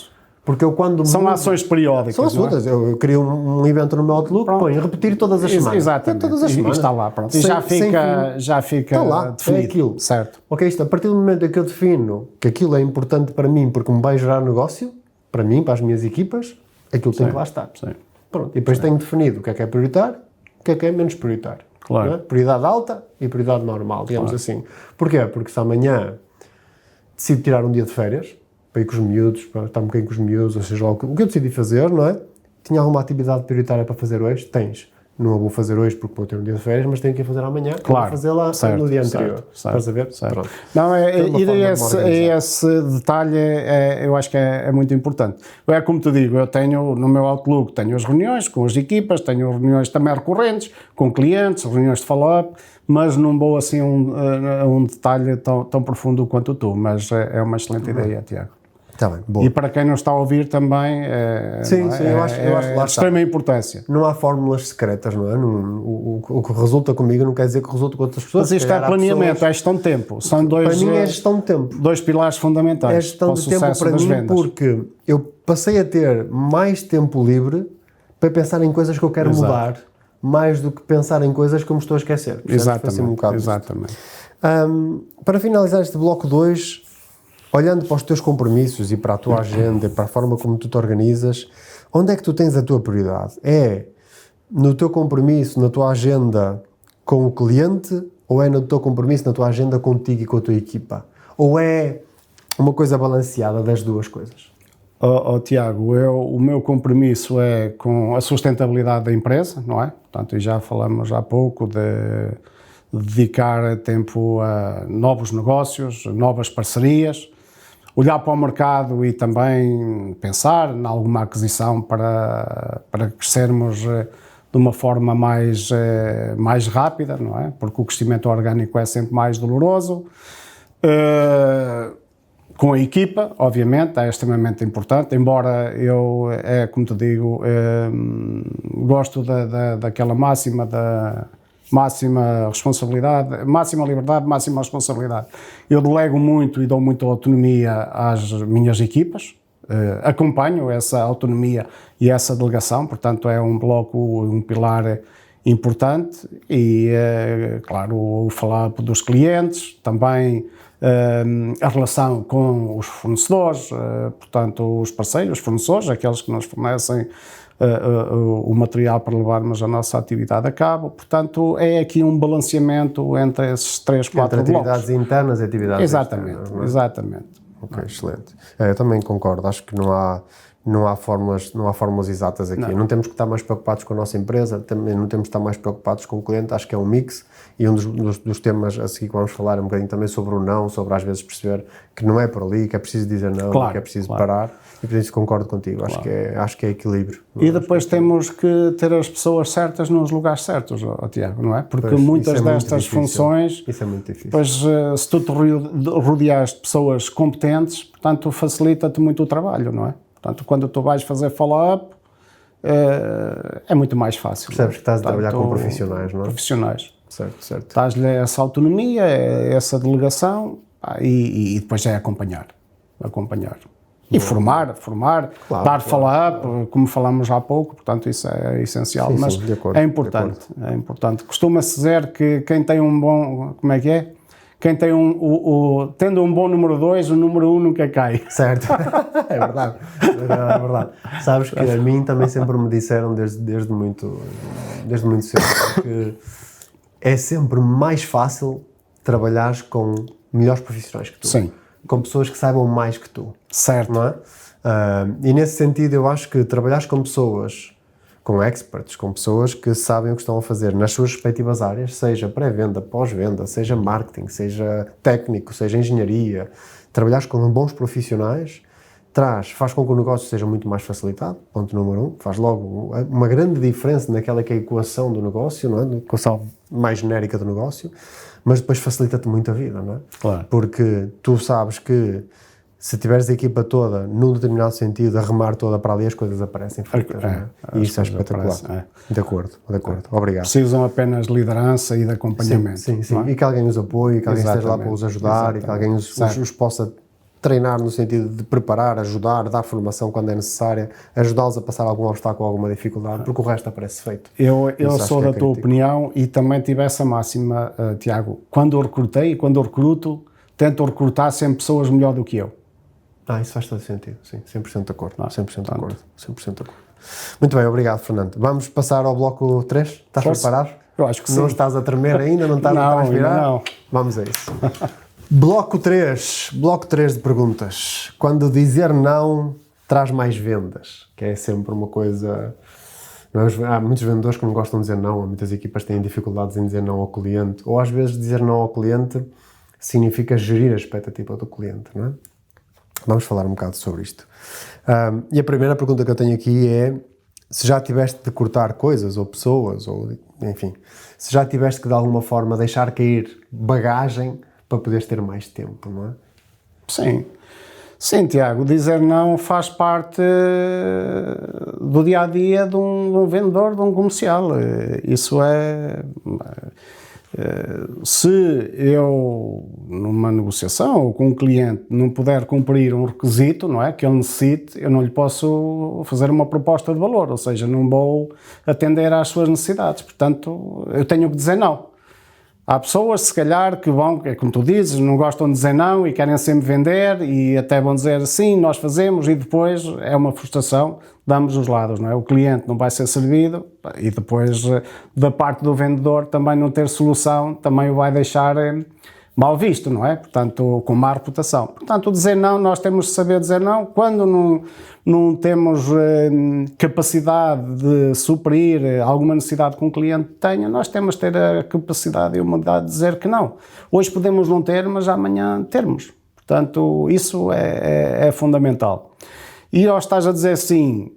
Porque eu quando... São ações periódicas. São assuntos. Eu crio um evento no meu Outlook, ponho repetir todas as semanas. Exatamente. Todas as semanas. E está lá, pronto. E já fica está lá, definido. É aquilo. Certo. Ok, a partir do momento em que eu defino que aquilo é importante para mim porque me vai gerar negócio, para mim, para as minhas equipas, aquilo tem que lá estar. Sim. Pronto. E depois tenho definido o que é prioritário, o que é menos prioritário. Claro. Não é? Prioridade alta e prioridade normal, digamos assim. Porquê? Porque se amanhã decido tirar um dia de férias, para ir com os miúdos, para estar um bocadinho com os miúdos, ou seja, o que eu decidi fazer, não é? Tinha alguma atividade prioritária para fazer hoje? Tens. Não a vou fazer hoje porque vou ter um dia de férias, mas tenho que ir fazer amanhã. Claro. Vou fazê-la no dia anterior. Estás a ver? Certo. Não, esse detalhe eu acho que é muito importante. É como te digo, eu tenho no meu Outlook, tenho as reuniões com as equipas, tenho reuniões também recorrentes, com clientes, reuniões de follow-up, mas não vou assim a um detalhe tão profundo quanto tu, mas é uma excelente ideia, Tiago. Está bem, boa. E para quem não está a ouvir também, Sim, sim, eu acho é de extrema importância. Não há fórmulas secretas, não é? O que resulta comigo não quer dizer que resulta com outras pessoas. Mas isto é planeamento, é gestão de tempo. São para mim é gestão de tempo. Dois pilares fundamentais É gestão para o de tempo sucesso para das mim, vendas. porque eu passei a ter mais tempo livre para pensar em coisas que eu quero mudar, mais do que pensar em coisas que eu me estou a esquecer. Exatamente. Para finalizar este bloco 2, olhando para os teus compromissos e para a tua agenda, para a forma como tu te organizas, onde é que tu tens a tua prioridade? É no teu compromisso, na tua agenda com o cliente, ou é no teu compromisso, na tua agenda contigo e com a tua equipa? Ou é uma coisa balanceada das duas coisas? Tiago, o meu compromisso é com a sustentabilidade da empresa, não é? Portanto, já falamos há pouco de dedicar tempo a novos negócios, novas parcerias, olhar para o mercado e também pensar em alguma aquisição para crescermos de uma forma mais rápida, não é? Porque o crescimento orgânico é sempre mais doloroso. Com a equipa, obviamente, é extremamente importante, embora eu, como te digo, gosto daquela máxima da máxima responsabilidade, máxima liberdade, máxima responsabilidade. Eu delego muito e dou muita autonomia às minhas equipas, acompanho essa autonomia e essa delegação, portanto é um bloco, um pilar importante e, claro, o follow-up dos clientes, também a relação com os fornecedores, portanto os parceiros, os fornecedores, aqueles que nos fornecem o material para levarmos a nossa atividade a cabo. Portanto, é aqui um balanceamento entre esses 3, 4 blocos. Atividades internas e atividades externas. Exatamente. Ok, excelente. Eu também concordo, acho que não há fórmulas exatas aqui. Não temos que estar mais preocupados com a nossa empresa, também não temos que estar mais preocupados com o cliente, acho que é um mix, e um dos temas a seguir que vamos falar é um bocadinho também sobre o não, sobre às vezes perceber que não é por ali, que é preciso dizer não, que é preciso parar, e por isso concordo contigo, acho que é equilíbrio. E depois temos que ter as pessoas certas nos lugares certos, Tiago, não é? Porque muitas destas funções, isso é muito difícil. Pois se tu te rodeares de pessoas competentes, portanto facilita-te muito o trabalho, não é? Portanto, quando tu vais fazer follow-up, é muito mais fácil. Percebes que estás a trabalhar com profissionais, não é? Profissionais. Certo. Dás-lhe essa autonomia, essa delegação, e depois é acompanhar. E formar, claro, dar follow-up, como falámos há pouco, portanto isso é essencial, sim, mas de acordo, é importante. Costuma-se dizer que quem tem um bom, como é que é? Quem tem tendo um bom número 2, o número 1 nunca cai. Certo, é verdade. Sabes que a mim também sempre me disseram desde muito cedo que é sempre mais fácil trabalhares com melhores profissionais que tu. Sim. Com pessoas que saibam mais que tu. Certo. Não é? E nesse sentido eu acho que trabalhares com pessoas, com experts, com pessoas que sabem o que estão a fazer nas suas respectivas áreas, seja pré-venda, pós-venda, seja marketing, seja técnico, seja engenharia, trabalhares com bons profissionais, faz com que o negócio seja muito mais facilitado, ponto número 1, faz logo uma grande diferença naquela que é a equação do negócio, não é? A equação mais genérica do negócio, mas depois facilita-te muito a vida, não é? Claro. Porque tu sabes que se tiveres a equipa toda, num determinado sentido, a remar toda para ali, as coisas aparecem feitas, não é? E isso é espetacular. De acordo. Obrigado. Precisam apenas de liderança e de acompanhamento. Sim. É? E que alguém os apoie, que alguém esteja lá para os ajudar, e que alguém os possa treinar no sentido de preparar, ajudar, dar formação quando é necessária, ajudá-los a passar algum obstáculo, alguma dificuldade, porque o resto aparece feito. Eu sou da tua opinião e também tive essa máxima, Tiago. Quando eu recrutei e quando eu recruto, tento recrutar sempre pessoas melhor do que eu. Isso faz todo sentido, sim, 100% de acordo, 100% de acordo. Muito bem, obrigado, Fernando. Vamos passar ao bloco 3? Estás preparado? Eu acho que sim. Não estás a tremer ainda, não estás a transpirar? Não. Vamos a isso. Bloco 3 de perguntas. Quando dizer não traz mais vendas, que é sempre uma coisa... Há muitos vendedores que não gostam de dizer não, muitas equipas têm dificuldades em dizer não ao cliente, ou às vezes dizer não ao cliente significa gerir a expectativa do cliente, não é? Vamos falar um bocado sobre isto. E a primeira pergunta que eu tenho aqui é se já tiveste de cortar coisas ou pessoas, ou enfim, se já tiveste que de alguma forma deixar cair bagagem para poderes ter mais tempo, não é? Sim. Sim, Tiago, dizer não faz parte do dia-a-dia de um vendedor, de um comercial. Isso é... Se eu, numa negociação ou com um cliente, não puder cumprir um requisito, não é, que ele necessite, eu não lhe posso fazer uma proposta de valor, ou seja, não vou atender às suas necessidades. Portanto, eu tenho que dizer não. Há pessoas, se calhar, que vão, é como tu dizes, não gostam de dizer não e querem sempre vender e até vão dizer sim, nós fazemos, e depois é uma frustração de ambos os lados, não é? O cliente não vai ser servido e depois da parte do vendedor também não ter solução também o vai deixar mal visto, não é? Portanto, com má reputação. Portanto, dizer não, nós temos de saber dizer não. Quando não temos capacidade de suprir alguma necessidade que um cliente tenha, nós temos de ter a capacidade e a humildade de dizer que não. Hoje podemos não ter, mas amanhã termos. Portanto, isso é fundamental. E ao estás a dizer sim,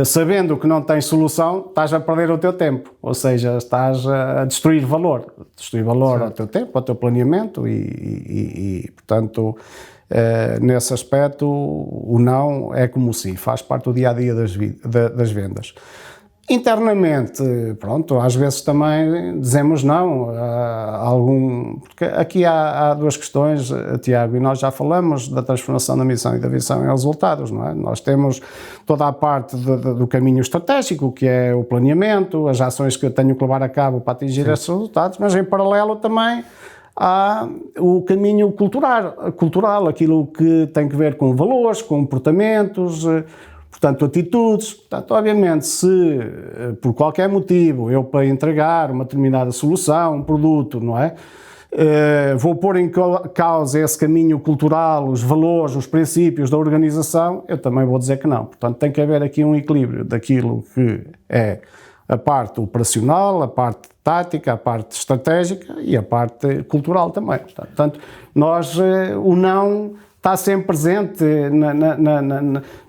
sabendo que não tens solução, estás a perder o teu tempo, ou seja, estás a destruir valor ao teu tempo, ao teu planeamento e portanto, nesse aspecto, o não é como o sim, faz parte do dia-a-dia das vendas. Internamente, pronto, às vezes também dizemos não, porque aqui há duas questões, Tiago, e nós já falamos da transformação da missão e da visão em resultados, não é? Nós temos toda a parte do caminho estratégico, que é o planeamento, as ações que eu tenho que levar a cabo para atingir esses resultados, mas em paralelo também há o caminho cultural, aquilo que tem que ver com valores, comportamentos, portanto, atitudes. Portanto, obviamente, se por qualquer motivo eu, para entregar uma determinada solução, um produto, não é? Vou pôr em causa esse caminho cultural, os valores, os princípios da organização, eu também vou dizer que não. Portanto, tem que haver aqui um equilíbrio daquilo que é a parte operacional, a parte tática, a parte estratégica e a parte cultural também. Portanto, o não está sempre presente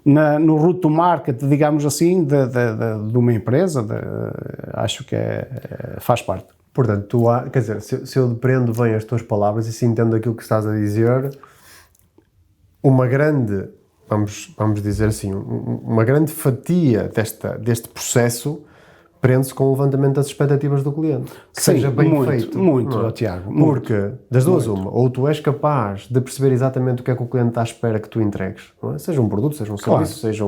no route to market, digamos assim, de uma empresa, acho que faz parte. Portanto, quer dizer, se eu depreendo bem as tuas palavras e se entendo aquilo que estás a dizer, uma grande, vamos dizer assim, uma grande fatia deste processo prende-se com o levantamento das expectativas do cliente. Que sim, seja bem feito. Muito, Tiago. Porque, das duas uma, ou tu és capaz de perceber exatamente o que é que o cliente está à espera que tu entregues, não é? Seja um produto, seja um serviço, seja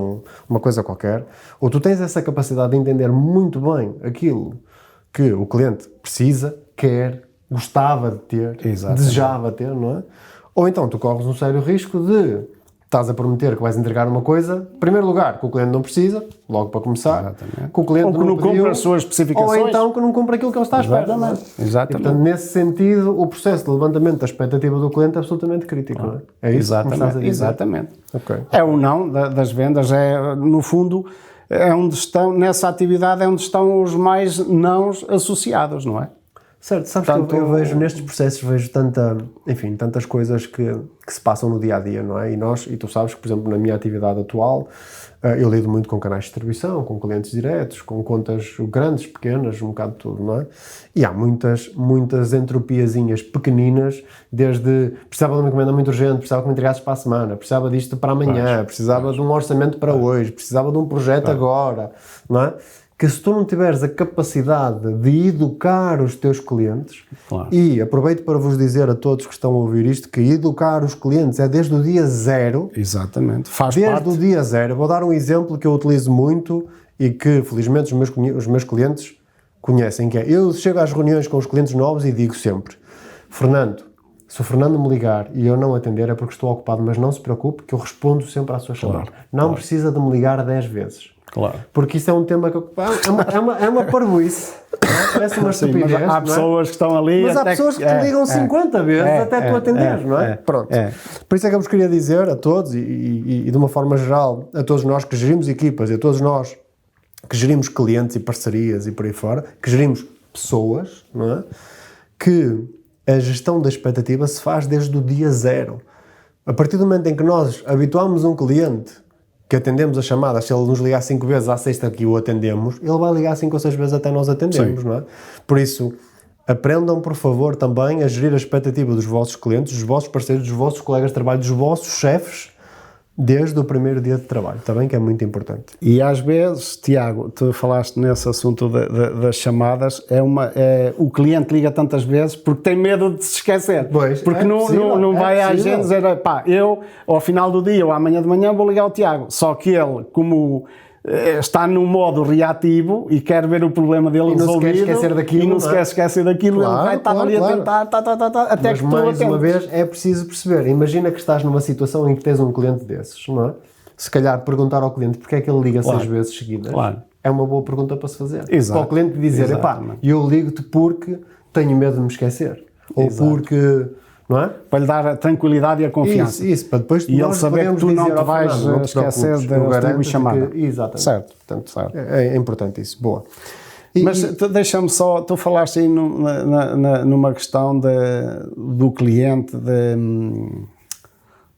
uma coisa qualquer, ou tu tens essa capacidade de entender muito bem aquilo que o cliente precisa, quer, gostava de ter, desejava ter, não é? Ou então tu corres um sério risco de estás a prometer que vais entregar uma coisa, em primeiro lugar, que o cliente não precisa, logo para começar, que o cliente ou que não cumpre as suas especificações, ou então que não cumpre aquilo que ele está à espera. Exatamente. E, portanto, nesse sentido, o processo de levantamento da expectativa do cliente é absolutamente crítico, não é? É isso exatamente, que estás a dizer? Exatamente. Okay. É o não das vendas, no fundo, é onde estão, nessa atividade é onde estão os mais nãos associados, não é? Certo, sabes que eu vejo nestes processos, vejo tantas coisas que se passam no dia-a-dia, não é? E tu sabes que, por exemplo, na minha atividade atual, eu lido muito com canais de distribuição, com clientes diretos, com contas grandes, pequenas, um bocado de tudo, não é? E há muitas entropiazinhas pequeninas, desde precisava de uma encomenda muito urgente, precisava que me entregasses para a semana, precisava disto para amanhã, precisava de um orçamento para hoje, precisava de um projeto agora, não é? Que se tu não tiveres a capacidade de educar os teus clientes, e aproveito para vos dizer a todos que estão a ouvir isto, que educar os clientes é desde o dia zero. Exatamente. Faz desde parte. o dia zero. Vou dar um exemplo que eu utilizo muito e que, felizmente, os meus clientes conhecem, que é, eu chego às reuniões com os clientes novos e digo sempre, Fernando, se o Fernando me ligar e eu não atender é porque estou ocupado, mas não se preocupe que eu respondo sempre à sua chamada. Não precisa de me ligar 10 vezes. Claro. Porque isso é um tema que é uma parvoíce. Parece uma estupidez. Há pessoas que estão ali. Mas há pessoas que te ligam 50 vezes até tu atenderes, não é? Pronto. Por isso é que eu vos queria dizer a todos, e de uma forma geral, a todos nós que gerimos equipas e a todos nós que gerimos clientes e parcerias e por aí fora, que gerimos pessoas, não é? Que a gestão da expectativa se faz desde o dia zero. A partir do momento em que nós habituamos um cliente que atendemos a chamada, se ele nos ligar 5 vezes à sexta que o atendemos, ele vai ligar 5 ou 6 vezes até nós atendemos, não é? Por isso, aprendam, por favor, também a gerir a expectativa dos vossos clientes, dos vossos parceiros, dos vossos colegas de trabalho, dos vossos chefes, Desde o primeiro dia de trabalho, está bem? Que é muito importante. E às vezes, Tiago, tu falaste nesse assunto das chamadas, o cliente liga tantas vezes porque tem medo de se esquecer. Pois, porque não vai à agenda dizer, pá, eu ao final do dia ou amanhã de manhã vou ligar ao Tiago. Só que ele, como está num modo reativo e quer ver o problema dele resolvido e não se quer esquecer daquilo, claro, ele vai estar ali a tentar, até mas que tu mais uma vez é preciso perceber. Imagina que estás numa situação em que tens um cliente desses, não é? Se calhar perguntar ao cliente porque é que ele liga 6 vezes seguidas, é uma boa pergunta para se fazer. Exato. Para o cliente dizer, eu ligo-te porque tenho medo de me esquecer. Ou porque... Não é? Para lhe dar a tranquilidade e a confiança. Isso, para depois e ele saber que tu não te vais esquecer de retribuir chamada. Exatamente. Certo. Portanto, certo. É importante isso. Boa. Mas deixa-me só, tu falaste aí numa questão do cliente,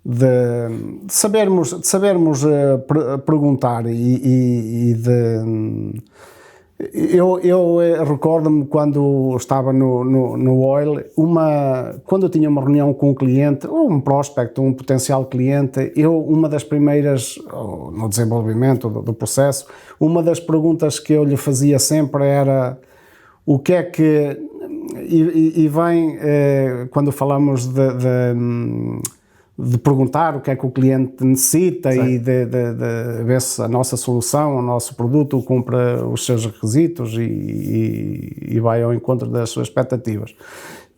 de sabermos perguntar e de... Eu recordo-me quando estava no Oil, quando eu tinha uma reunião com um cliente, ou um prospect, um potencial cliente, uma das primeiras, no desenvolvimento do processo, uma das perguntas que eu lhe fazia sempre era o que é que, e vem, quando falamos de perguntar o que é que o cliente necessita. Sim. E de ver se a nossa solução, o nosso produto cumpre os seus requisitos e vai ao encontro das suas expectativas.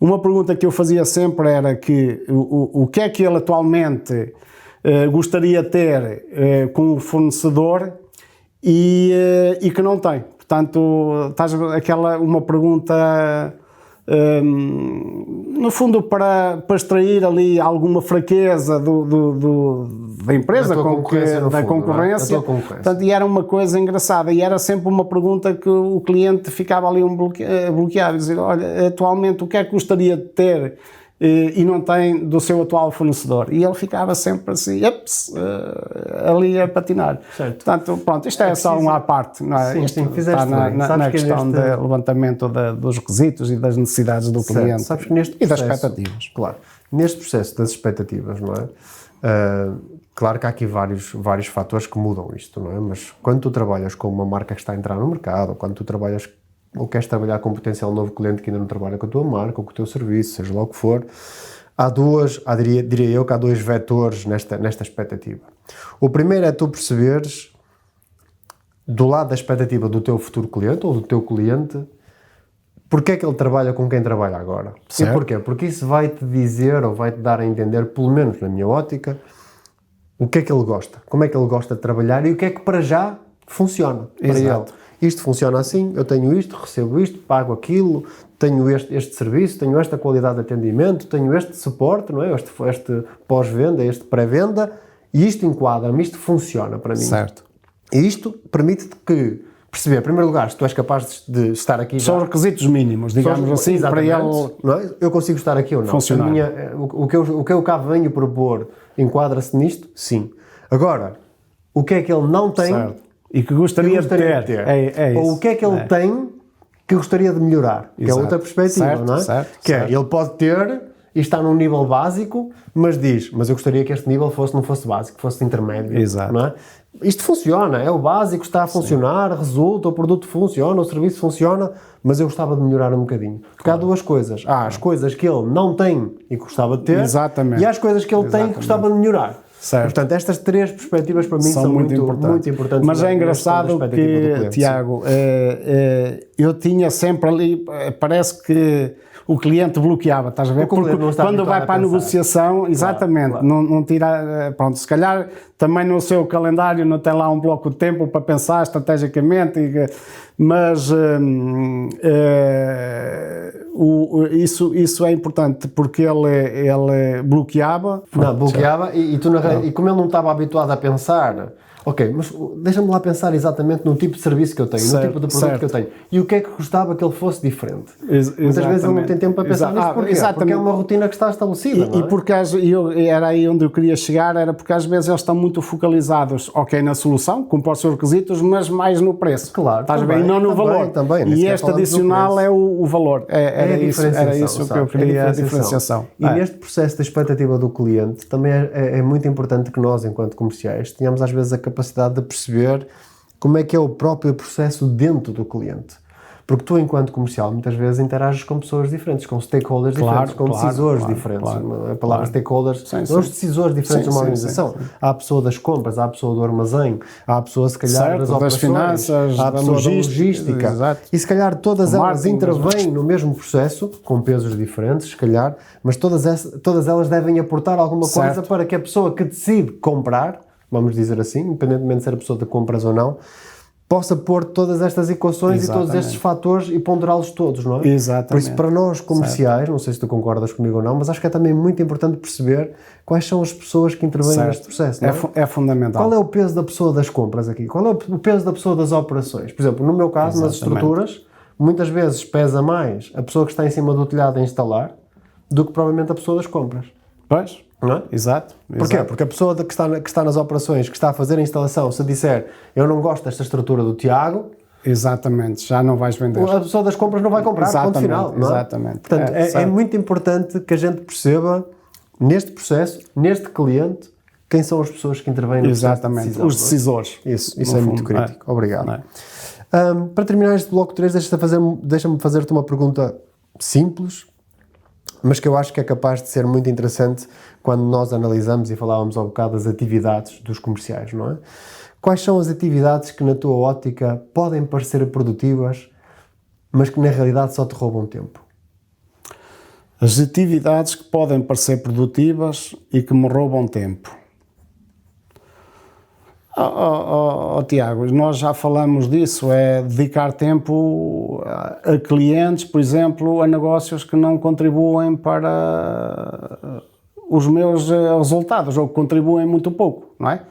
Uma pergunta que eu fazia sempre era que o que é que ele atualmente gostaria de ter com o fornecedor e que não tem. Portanto, uma pergunta... no fundo para extrair ali alguma fraqueza da empresa, da concorrência. Portanto, e era uma coisa engraçada e era sempre uma pergunta que o cliente ficava ali bloqueado, dizer, olha, atualmente o que é que gostaria de ter e não tem do seu atual fornecedor, e ele ficava sempre assim, ali a patinar. Certo. Portanto, pronto, isto é só uma à parte, não é? Sim, está na questão de levantamento dos requisitos e das necessidades do cliente. Sabes que neste processo, e das expectativas. Claro, neste processo das expectativas, não é? Claro que há aqui vários fatores que mudam isto, não é? Mas quando tu trabalhas com uma marca que está a entrar no mercado, ou quando tu trabalhas ou queres trabalhar com um potencial novo cliente que ainda não trabalha com a tua marca ou com o teu serviço, seja lá o que for, diria eu que há dois vetores nesta expectativa. O primeiro é tu perceberes, do lado da expectativa do teu futuro cliente ou do teu cliente, porque é que ele trabalha com quem trabalha agora. Certo. E porquê? Porque isso vai-te dizer ou vai-te dar a entender, pelo menos na minha ótica, o que é que ele gosta, como é que ele gosta de trabalhar e o que é que para já funciona para ele. Isto funciona assim, eu tenho isto, recebo isto, pago aquilo, tenho este serviço, tenho esta qualidade de atendimento, tenho este suporte, não é? Este pós-venda, este pré-venda, e isto enquadra-me, isto funciona para mim. Certo. E isto permite-te perceber, em primeiro lugar, se tu és capaz de estar aqui... São requisitos mínimos, digamos assim, para ele... Não é? Eu consigo estar aqui ou não. Funcionar. O que eu cá venho propor enquadra-se nisto? Sim. Agora, o que é que ele não tem... Certo. E que gostaria de ter. Ou o que é que ele tem que gostaria de melhorar. Que é outra perspectiva, certo, não é? Certo. Ele pode ter e está num nível básico, mas eu gostaria que este nível não fosse básico, fosse intermédio. Exato. Não é? Isto funciona, é o básico, está a funcionar, resulta, o produto funciona, o serviço funciona, mas eu gostava de melhorar um bocadinho. Porque há duas coisas. Há as coisas que ele não tem e que gostava de ter. Exatamente. E há as coisas que ele tem e que gostava de melhorar. Certo. Portanto, estas três perspectivas para mim são muito importantes. Mas é engraçado que, Tiago, eu tinha sempre ali, parece que o cliente bloqueava, estás a ver? Porque quando vai para a negociação, exatamente, claro. Não tira, pronto, se calhar também no seu calendário não tem lá um bloco de tempo para pensar estrategicamente, mas isso é importante porque ele bloqueava. Bloqueava e como ele não estava habituado a pensar, ok, mas deixa-me lá pensar exatamente no tipo de serviço que eu tenho, no tipo de produto que eu tenho e o que é que gostava que ele fosse diferente. Muitas vezes ele não tem tempo para pensar nisso. Porquê? Porque é uma rotina que está estabelecida. E porque era aí onde eu queria chegar, era porque às vezes eles estão muito focalizados, ok, na solução, cumpre os seus requisitos, mas mais no preço. Claro. Estás bem? E não no valor. Também. E este adicional é o valor. É era isso que eu queria, a diferenciação. E neste processo da expectativa do cliente, também é muito importante que nós, enquanto comerciais, tenhamos às vezes a capacidade de perceber como é que é o próprio processo dentro do cliente. Porque tu, enquanto comercial, muitas vezes interages com pessoas diferentes, com stakeholders diferentes, com decisores diferentes. A palavra stakeholders são os decisores diferentes de uma organização. Há a pessoa das compras, há a pessoa do armazém, há a pessoa, se calhar, das operações, finanças, há a pessoa da logística. Exato. E, se calhar, todas elas intervêm no mesmo processo, com pesos diferentes, se calhar, mas todas elas devem aportar alguma coisa para que a pessoa que decide comprar, vamos dizer assim, independentemente de ser a pessoa de compras ou não, possa pôr todas estas equações e todos estes fatores e ponderá-los todos, não é? Exatamente. Por isso, para nós comerciais, não sei se tu concordas comigo ou não, mas acho que é também muito importante perceber quais são as pessoas que intervêm neste processo, não é? É fundamental. Qual é o peso da pessoa das compras aqui? Qual é o peso da pessoa das operações? Por exemplo, no meu caso, nas estruturas, muitas vezes pesa mais a pessoa que está em cima do telhado a instalar do que provavelmente a pessoa das compras. Pois. Não é? Exato. Porquê? Porque a pessoa que está nas operações, que está a fazer a instalação, se disser eu não gosto desta estrutura do Tiago, exatamente, já não vais vender. A pessoa das compras não vai comprar, ponto final. Não é? Exatamente. Portanto, é muito importante que a gente perceba neste processo, neste cliente, quem são as pessoas que intervêm no processo de decisão. Os decisores. Isso é muito crítico. Obrigado. Para terminar este bloco 3, deixa-me fazer-te uma pergunta simples, mas que eu acho que é capaz de ser muito interessante quando nós analisamos, e falávamos há um bocado das atividades dos comerciais, não é? Quais são as atividades que na tua ótica podem parecer produtivas, mas que na realidade só te roubam tempo? As atividades que podem parecer produtivas e que me roubam tempo. Tiago, nós já falamos disso, é dedicar tempo a clientes, por exemplo, a negócios que não contribuem para os meus resultados, ou que contribuem muito pouco, não é?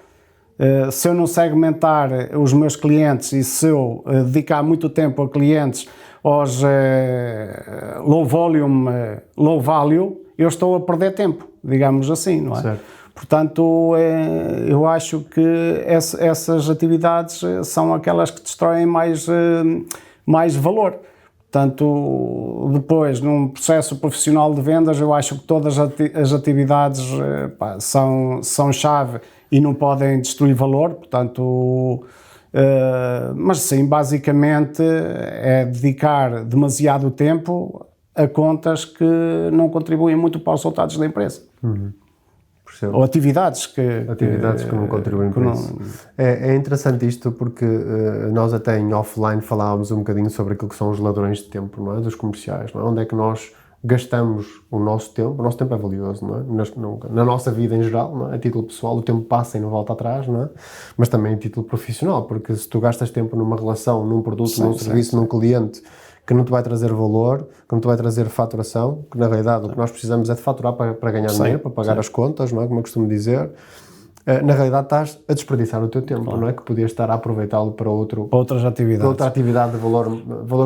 Se eu não segmentar os meus clientes e se eu dedicar muito tempo a clientes aos low volume, low value, eu estou a perder tempo, digamos assim, não é? Certo. Portanto, eu acho que essas atividades são aquelas que destroem mais valor. Portanto, depois, num processo profissional de vendas, eu acho que todas as atividades são chave e não podem destruir valor. Portanto, mas sim, basicamente é dedicar demasiado tempo a contas que não contribuem muito para os resultados da empresa. Ou atividades que não contribuem para isso. É interessante isto porque nós até em offline falávamos um bocadinho sobre aquilo que são os ladrões de tempo, não é? Dos comerciais, não é? Onde é que nós gastamos o nosso tempo é valioso, não é? Na nossa vida em geral, não é? A título pessoal, o tempo passa e não volta atrás, não é? Mas também a título profissional, porque se tu gastas tempo numa relação, num produto, num serviço, num cliente que não te vai trazer valor, que não te vai trazer faturação, que na realidade o que nós precisamos é de faturar para ganhar dinheiro, para pagar as contas, não é? Como eu costumo dizer, na realidade estás a desperdiçar o teu tempo, não é? Que podias estar a aproveitá-lo para outras atividades. Para outra atividade de valor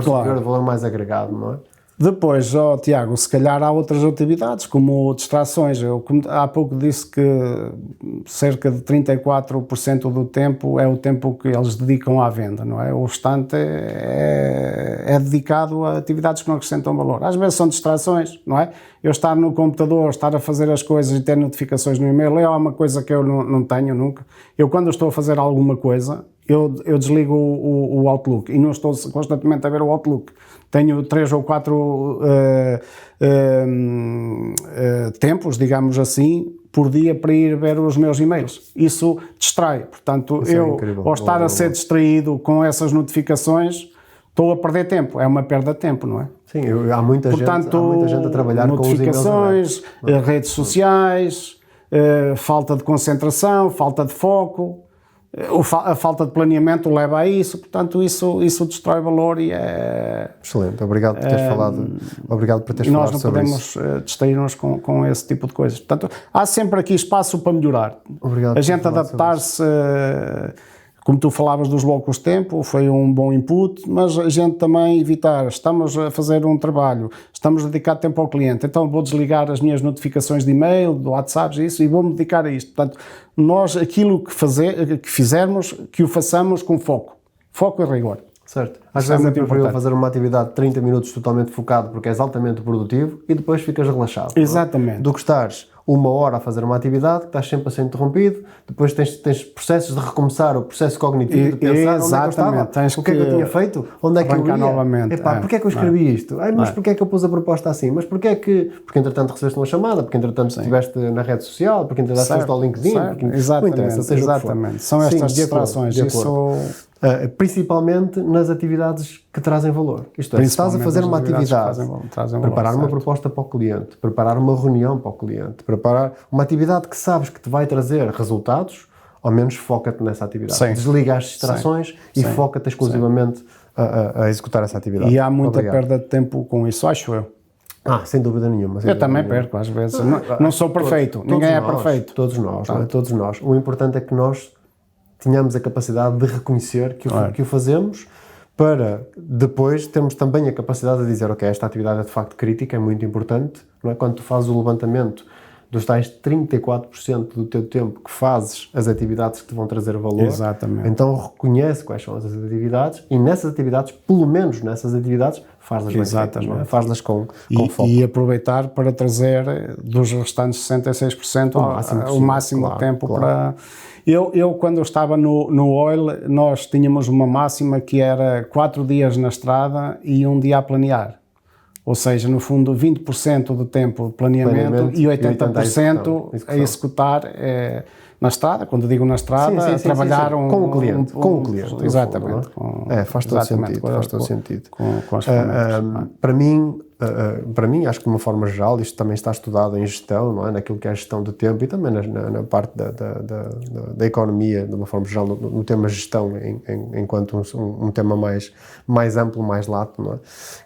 superior, de valor mais agregado, não é? Depois, Tiago, se calhar há outras atividades, como distrações. Eu há pouco disse que cerca de 34% do tempo é o tempo que eles dedicam à venda, não é? O restante é dedicado a atividades que não acrescentam valor. Às vezes são distrações, não é? Eu estar no computador, estar a fazer as coisas e ter notificações no e-mail é uma coisa que eu não tenho nunca. Eu, quando estou a fazer alguma coisa, eu desligo o Outlook e não estou constantemente a ver o Outlook. Tenho 3 ou 4 tempos, digamos assim, por dia para ir ver os meus e-mails. Isso distrai. Portanto, ao estar a ser distraído com essas notificações, estou a perder tempo. É uma perda de tempo, não é? Sim, há muita gente a trabalhar com os notificações, redes sociais, falta de concentração, falta de foco. A falta de planeamento leva a isso, portanto isso destrói valor e é... Excelente, obrigado por teres falado, obrigado por teres falado sobre isso. Nós não podemos distrair-nos com esse tipo de coisas, portanto há sempre aqui espaço para melhorar. Obrigado a gente adaptar-se, como tu falavas dos blocos de tempo, foi um bom input, mas a gente também evitar, estamos a fazer um trabalho, estamos a dedicar tempo ao cliente, então vou desligar as minhas notificações de e-mail, do WhatsApp, isso, e vou-me dedicar a isto. Portanto, nós, aquilo que fizermos, que o façamos com foco e rigor. Certo. Às vezes é preferível fazer uma atividade de 30 minutos totalmente focado porque és altamente produtivo e depois ficas relaxado. Exatamente. Do que estares 1 hora a fazer uma atividade, que estás sempre a ser interrompido, depois tens processos de recomeçar, o processo cognitivo de pensar onde é que eu estava, o que é que eu tinha feito, onde é que eu ia, novamente. Porquê é que eu escrevi isto? Mas porquê é que eu pus a proposta assim? Mas porquê é que... Porque entretanto recebeste uma chamada, porque entretanto estiveste na rede social, porque entretanto foste ao LinkedIn, porque não interessa, seja o que for. São estas distrações. Principalmente nas atividades que trazem valor. Isto é, se estás a fazer uma atividade, preparar uma proposta para o cliente, preparar uma reunião para o cliente, preparar uma atividade que sabes que te vai trazer resultados, ao menos foca-te nessa atividade. Sim. Desliga as distrações e foca-te exclusivamente a executar essa atividade. E há muita perda de tempo com isso, acho eu. Sem dúvida nenhuma. Eu também perco, às vezes. Não sou perfeito, ninguém é perfeito. Todos nós. O importante é que nós tenhamos a capacidade de reconhecer que o fazemos, para depois termos também a capacidade de dizer, ok, esta atividade é de facto crítica, é muito importante, não é? Quando tu fazes o levantamento dos tais 34% do teu tempo que fazes as atividades que te vão trazer valor, então reconhece quais são as atividades e nessas atividades, pelo menos nessas atividades, faz-las bem feitas, não é? Faz-las com foco. E aproveitar para trazer dos restantes 66% o máximo de tempo para... Eu, quando eu estava no Oil, nós tínhamos uma máxima que era 4 dias na estrada e 1 dia a planear. Ou seja, no fundo, 20% do tempo de planeamento e 80% a executar na estrada. Quando digo na estrada, trabalhar com o cliente. Exatamente. Faz todo sentido. Com as ferramentas. Para mim, acho que de uma forma geral, isto também está estudado em gestão, não é? Naquilo que é a gestão do tempo e também na parte da economia, de uma forma geral, no tema gestão, enquanto um tema mais amplo, mais lato, não é?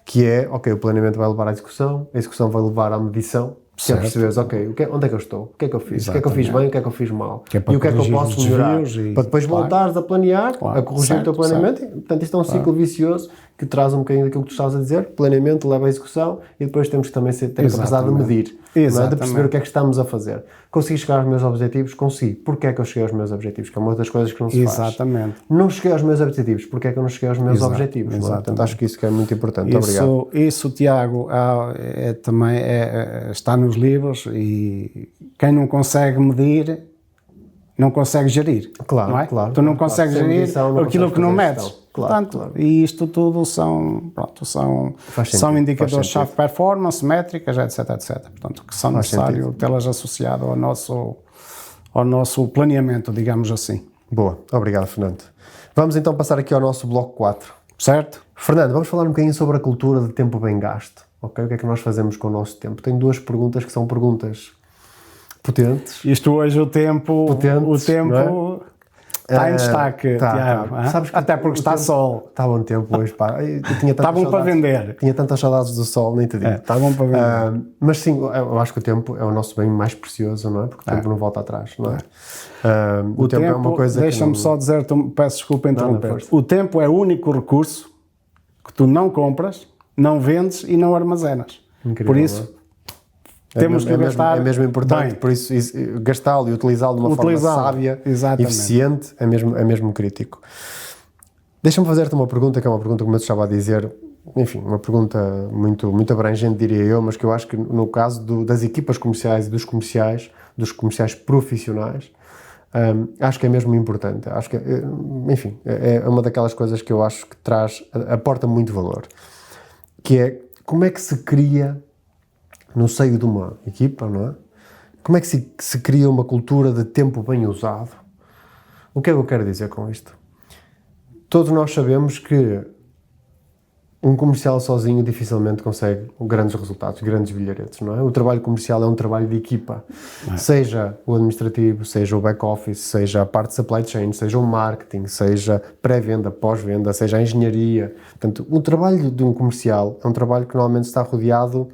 Que é, ok, o planeamento vai levar à execução, a execução vai levar à medição, que é perceberes, ok, onde é que eu estou? O que é que eu fiz? O que é que eu fiz bem? O que é que eu fiz mal? E o que é que eu posso melhorar? Para depois voltares a planear, a corrigir o teu planeamento. Portanto, isto é um ciclo vicioso que traz um bocadinho daquilo que tu estás a dizer. Planeamento leva à execução e depois temos que também ter a capacidade de medir, não é? De perceber o que é que estamos a fazer. Consegui chegar aos meus objetivos? Consegui. Porquê é que eu cheguei aos meus objetivos? Que é uma das coisas que não se faz. Não cheguei aos meus objetivos. Porquê é que eu não cheguei aos meus objetivos? Portanto, acho que isso que é muito importante. Obrigado. Isso, Tiago, também está nos livros e quem não consegue medir não consegue gerir. Claro, não é? Claro. Tu não consegues gerir aquilo que não medes. Portanto, claro. E isto tudo são indicadores-chave de performance, métricas, etc. Portanto, que são necessários tê-las associado ao nosso planeamento, digamos assim. Boa, obrigado, Fernando. Vamos então passar aqui ao nosso bloco 4. Certo? Fernando, vamos falar um bocadinho sobre a cultura de tempo bem gasto. Okay? O que é que nós fazemos com o nosso tempo? Tenho 2 perguntas que são perguntas potentes. Isto hoje o tempo está em destaque, Tiago. Sabes que até porque está sol. Está bom tempo hoje, pá. Está bom para vender. Tinha tantas saudades do sol, nem te digo. Está bom para vender. Mas sim, eu acho que o tempo é o nosso bem mais precioso, não é? Porque o tempo não volta atrás, não é? O tempo é uma coisa deixa-me só dizer, peço desculpa interromper. O tempo é o único recurso que tu não compras, não vendes e não armazenas. Incrível, por isso, temos que gastar. É mesmo importante, bem. Por isso gastá-lo e utilizá-lo de uma forma sábia, eficiente, é mesmo crítico. Deixa-me fazer-te uma pergunta, que é uma pergunta, como eu te estava a dizer, enfim, uma pergunta muito abrangente, diria eu, mas que eu acho que no caso das equipas comerciais e dos comerciais profissionais, acho que é mesmo importante. Acho que, enfim, é uma daquelas coisas que eu acho que aporta muito valor, que é como é que se cria no seio de uma equipa, não é? Como é que se cria uma cultura de tempo bem usado? O que é que eu quero dizer com isto? Todos nós sabemos que um comercial sozinho dificilmente consegue grandes resultados, grandes bilharetes, não é? O trabalho comercial é um trabalho de equipa. Seja o administrativo, seja o back-office, seja a parte de supply chain, seja o marketing, seja pré-venda, pós-venda, seja a engenharia. Portanto, o trabalho de um comercial é um trabalho que normalmente está rodeado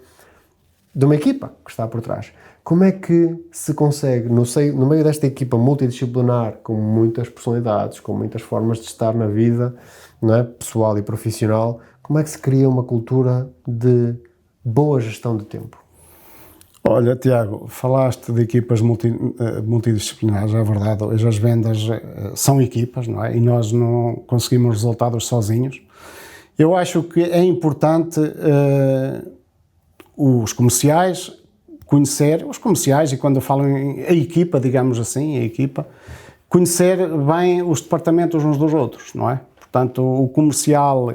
de uma equipa que está por trás. Como é que se consegue, no meio desta equipa multidisciplinar, com muitas personalidades, com muitas formas de estar na vida, não é? Pessoal e profissional, como é que se cria uma cultura de boa gestão de tempo? Olha, Tiago, falaste de equipas multidisciplinares, é verdade. Hoje as vendas são equipas, não é? E nós não conseguimos resultados sozinhos. Eu acho que é importante os comerciais conhecer, os comerciais, e quando eu falo em a equipa, digamos assim, a equipa, conhecer bem os departamentos uns dos outros, não é? Portanto, o comercial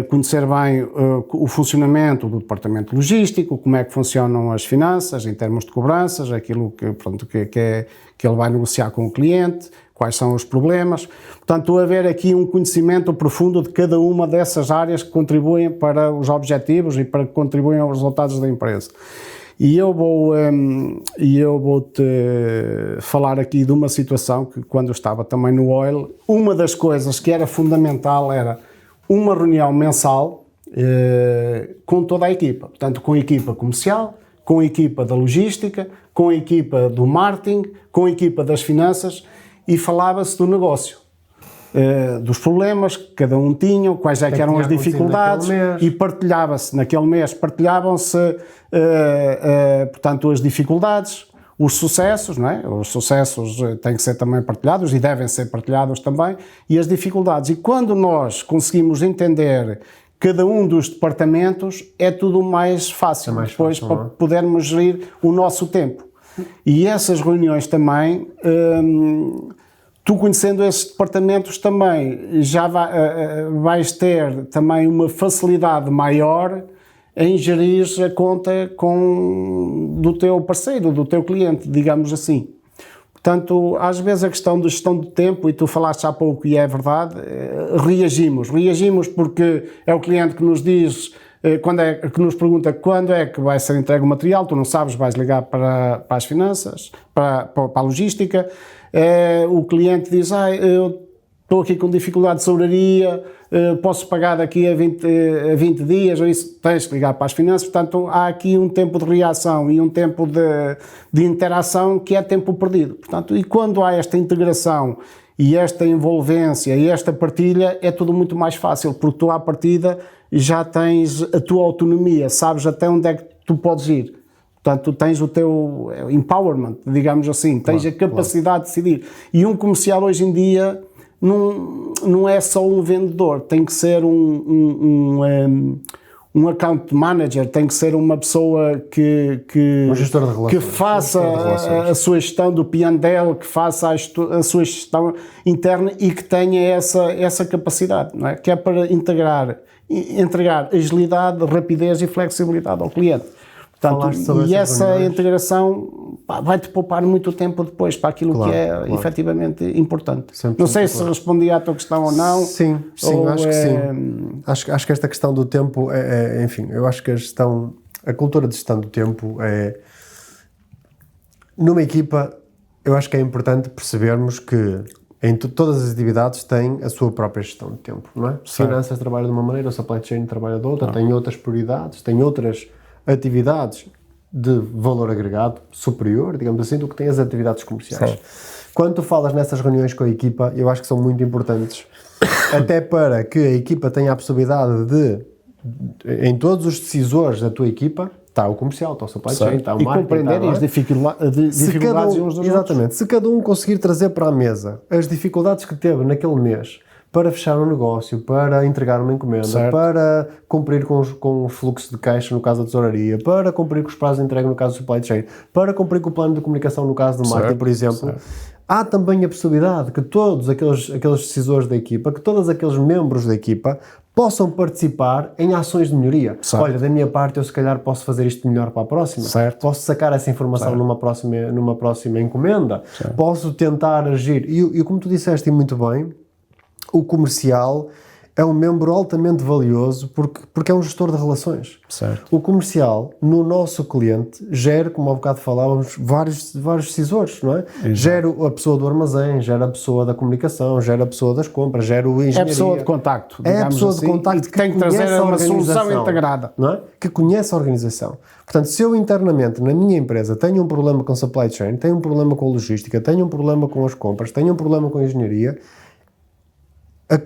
conhecer bem o funcionamento do departamento logístico, como é que funcionam as finanças em termos de cobranças, aquilo que, pronto, que ele vai negociar com o cliente, quais são os problemas. Portanto, haver aqui um conhecimento profundo de cada uma dessas áreas que contribuem para os objetivos e para que contribuem aos resultados da empresa. E eu vou-te falar aqui de uma situação que, quando eu estava também no Oil, uma das coisas que era fundamental era uma reunião mensal com toda a equipa. Portanto, com a equipa comercial, com a equipa da logística, com a equipa do marketing, com a equipa das finanças, e falava-se do negócio, dos problemas que cada um tinha, quais é que eram as dificuldades, e partilhava-se, naquele mês, partilhavam-se, portanto, as dificuldades, os sucessos, não é? Os sucessos têm que ser também partilhados e devem ser partilhados também, e as dificuldades. E quando nós conseguimos entender cada um dos departamentos, é tudo mais fácil, depois para podermos gerir o nosso tempo. E essas reuniões também, tu conhecendo esses departamentos também, já vais ter também uma facilidade maior em gerir a conta do teu parceiro, do teu cliente, digamos assim. Portanto, às vezes a questão da gestão do tempo, e tu falaste há pouco e é verdade, reagimos porque é o cliente que nos diz, que nos pergunta quando é que vai ser entregue o material, tu não sabes, vais ligar para as finanças, para a logística, o cliente diz, eu estou aqui com dificuldade de tesouraria, posso pagar daqui a 20 dias, ou isso, tens que ligar para as finanças. Portanto, há aqui um tempo de reação e um tempo de interação que é tempo perdido. Portanto, e quando há esta integração e esta envolvência e esta partilha, é tudo muito mais fácil, porque tu à partida já tens a tua autonomia, sabes até onde é que tu podes ir. Portanto, tu tens o teu empowerment, digamos assim, tens a capacidade de decidir. E um comercial hoje em dia não é só um vendedor, tem que ser um account manager, tem que ser uma pessoa que faça a sua gestão do P&L, que faça a sua gestão interna e que tenha essa capacidade, não é? Que é para entregar agilidade, rapidez e flexibilidade ao cliente. Portanto, e essa integração vai-te poupar muito tempo depois para aquilo que é efetivamente importante. Não sei se respondi à tua questão ou não. Sim, acho que sim. Acho que esta questão do tempo enfim, eu acho que a cultura de gestão do tempo numa equipa, eu acho que é importante percebermos que em todas as atividades têm a sua própria gestão de tempo, não é? Finanças trabalham de uma maneira, o supply chain trabalha de outra, tem outras prioridades, tem outras atividades de valor agregado superior, digamos assim, do que tem as atividades comerciais. Sim. Quando tu falas nessas reuniões com a equipa, eu acho que são muito importantes, até para que a equipa tenha a possibilidade em todos os decisores da tua equipa, está o comercial, está o supply chain, está o marketing, e compreenderem as dificuldades uns dos outros. Exatamente. Se cada um conseguir trazer para a mesa as dificuldades que teve naquele mês para fechar um negócio, para entregar uma encomenda, para cumprir com os fluxos de caixa no caso da tesouraria, para cumprir com os prazos de entrega no caso do supply chain, para cumprir com o plano de comunicação no caso do marketing, por exemplo, há também a possibilidade que todos aqueles decisores da equipa, que todos aqueles membros da equipa possam participar em ações de melhoria. Olha, da minha parte eu se calhar posso fazer isto melhor para a próxima, posso sacar essa informação numa próxima encomenda, posso tentar agir, e como tu disseste muito bem, o comercial é um membro altamente valioso porque é um gestor de relações. O comercial, no nosso cliente, gera, como há bocado falávamos, vários decisores, não é? Exato. Gera a pessoa do armazém, gera a pessoa da comunicação, gera a pessoa das compras, gera o engenharia. É a pessoa de contacto, digamos assim. É a pessoa de contacto que tem que trazer uma solução integrada, não é? Que conhece a organização. Portanto, se eu internamente, na minha empresa, tenho um problema com supply chain, tenho um problema com logística, tenho um problema com as compras, tenho um problema com a engenharia,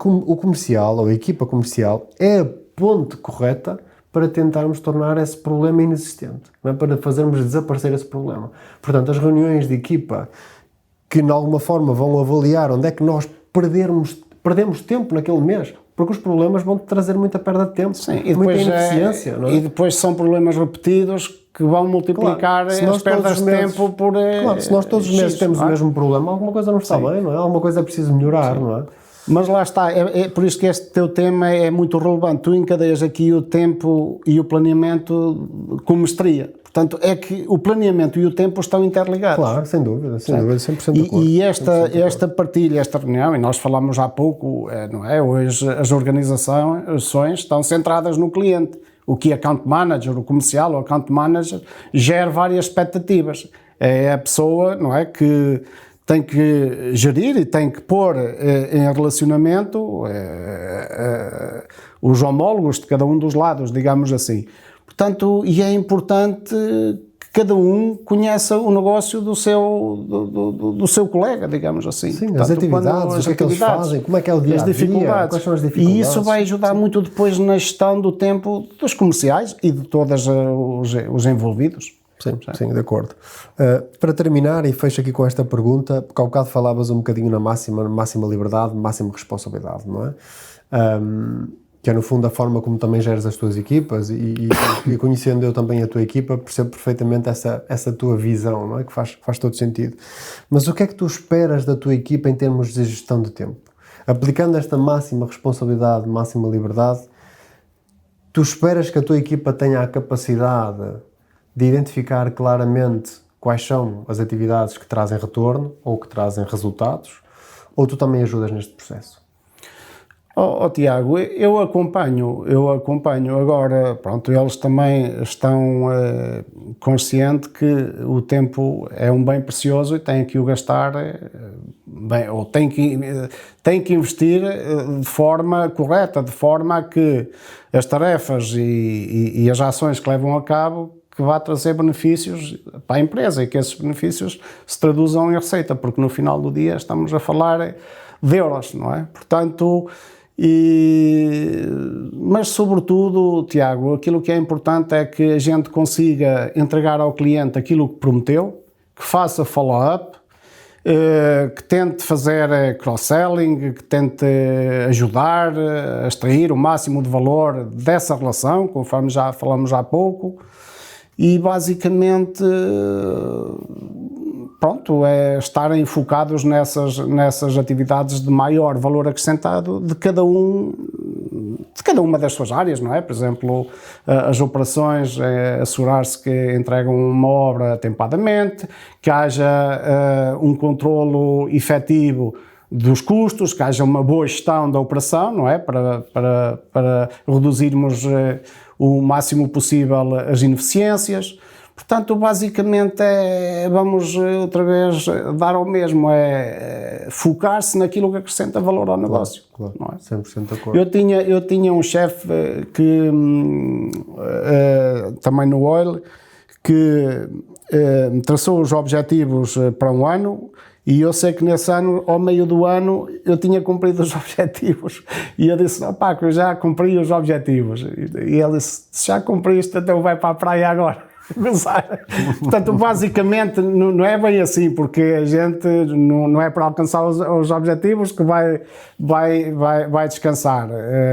o comercial, ou a equipa comercial, é a ponte correta para tentarmos tornar esse problema inexistente, não é? Para fazermos desaparecer esse problema. Portanto, as reuniões de equipa que, de alguma forma, vão avaliar onde é que nós perdemos tempo naquele mês, porque os problemas vão-te trazer muita perda de tempo, sim, e muita depois ineficiência. Não é? E depois são problemas repetidos que vão multiplicar as perdas de tempo por... Claro, se nós todos os meses temos o mesmo problema, alguma coisa não está bem, não é? Alguma coisa é preciso melhorar, não é? Mas lá está, é por isso que este teu tema é muito relevante. Tu encadeias aqui o tempo e o planeamento com mestria. Portanto, é que o planeamento e o tempo estão interligados. Claro, sem dúvida, 100% de acordo. E esta partilha, esta reunião, e nós falámos há pouco, não é? Hoje as organizações estão centradas no cliente. O que account manager, o comercial, o account manager, gera várias expectativas. É a pessoa, não é, que tem que gerir e tem que pôr em relacionamento os homólogos de cada um dos lados, digamos assim. Portanto, e é importante que cada um conheça o negócio do seu colega, digamos assim. Sim, portanto, as atividades, o que é que eles fazem, como é que é o dia a dia, quais são as dificuldades. E isso vai ajudar muito depois na gestão do tempo dos comerciais e de todos os envolvidos. Sim, de acordo. Para terminar, e fecho aqui com esta pergunta, porque há bocado falavas um bocadinho na máxima liberdade, máxima responsabilidade, não é? Que é no fundo a forma como também geres as tuas equipas e conhecendo eu também a tua equipa, percebo perfeitamente essa tua visão, não é? Que faz todo sentido. Mas o que é que tu esperas da tua equipa em termos de gestão de tempo? Aplicando esta máxima responsabilidade, máxima liberdade, tu esperas que a tua equipa tenha a capacidade de identificar claramente quais são as atividades que trazem retorno ou que trazem resultados, ou tu também ajudas neste processo? Tiago, eu acompanho agora, pronto, eles também estão conscientes que o tempo é um bem precioso e têm que o gastar bem, ou têm que investir de forma correta, de forma a que as tarefas e as ações que levam a cabo que vá trazer benefícios para a empresa e que esses benefícios se traduzam em receita, porque no final do dia estamos a falar de euros, não é? Portanto, mas sobretudo, Tiago, aquilo que é importante é que a gente consiga entregar ao cliente aquilo que prometeu, que faça follow-up, que tente fazer cross-selling, que tente ajudar a extrair o máximo de valor dessa relação, conforme já falamos há pouco. E basicamente, pronto, é estarem focados nessas atividades de maior valor acrescentado de cada uma das suas áreas, não é? Por exemplo, as operações, assegurar-se que entregam uma obra atempadamente, que haja um controlo efetivo dos custos, que haja uma boa gestão da operação, não é? Para reduzirmos o máximo possível as ineficiências. Portanto, basicamente vamos outra vez dar ao mesmo, focar-se naquilo que acrescenta valor ao negócio. Claro, não é? 100% de acordo. Eu tinha um chefe que, também no Oil, que me traçou os objetivos para um ano. E eu sei que nesse ano, ao meio do ano, eu tinha cumprido os objetivos. E eu disse, pá, que eu já cumpri os objetivos. E ele disse, se já cumpriste, então vai para a praia agora. Portanto, basicamente, não é bem assim, porque a gente não é para alcançar os objetivos que vai descansar.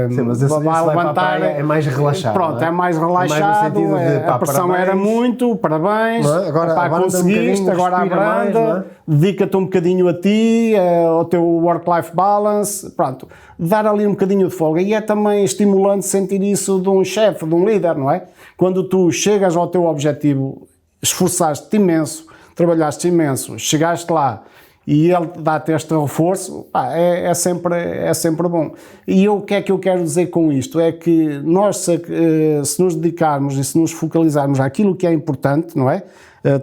Sim, mas esse vai levantar, é mais relaxado. Pronto, é mais relaxado, a pressão era muito, parabéns, agora conseguiste, agora abranda, dedica-te um bocadinho a ti, ao teu work-life balance, pronto, dar ali um bocadinho de folga. E é também estimulante sentir isso de um chefe, de um líder, não é? Quando tu chegas ao teu objetivo, esforçaste-te imenso, trabalhaste imenso, chegaste lá e ele dá-te este reforço, é sempre bom. E o que é que eu quero dizer com isto? É que nós, se nos dedicarmos e se nos focalizarmos àquilo que é importante, não é?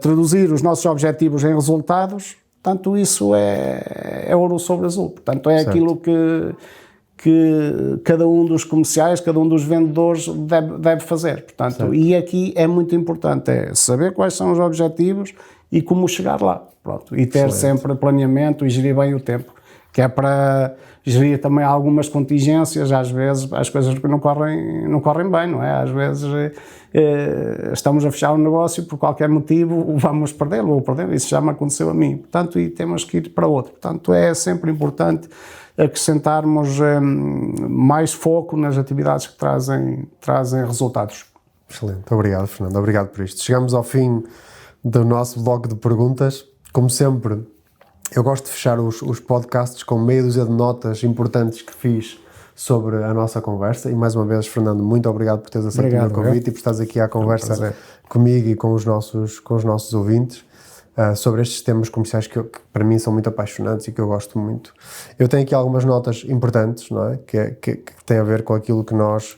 Traduzir os nossos objetivos em resultados, portanto, isso é ouro sobre azul. Portanto, é certo. Aquilo que cada um dos comerciais, cada um dos vendedores deve fazer. Portanto, certo. E aqui é muito importante saber quais são os objetivos e como chegar lá. Pronto, e ter sempre planeamento e gerir bem o tempo, que é para gerir também algumas contingências. Às vezes as coisas não correm bem, não é? Às vezes estamos a fechar um negócio por qualquer motivo, vamos perdê-lo ou perdê-lo. Isso já me aconteceu a mim. Portanto, e temos que ir para outro. Portanto, é sempre importante acrescentarmos mais foco nas atividades que trazem resultados. Excelente, obrigado, Fernando, obrigado por isto. Chegamos ao fim do nosso bloco de perguntas. Como sempre, eu gosto de fechar os podcasts com meia dúzia de notas importantes que fiz sobre a nossa conversa, e mais uma vez, Fernando, muito obrigado por teres aceito o meu convite e por estares aqui à conversa comigo e com os nossos ouvintes sobre estes temas comerciais que para mim são muito apaixonantes e que eu gosto muito. Eu tenho aqui algumas notas importantes, não é? Que têm a ver com aquilo que nós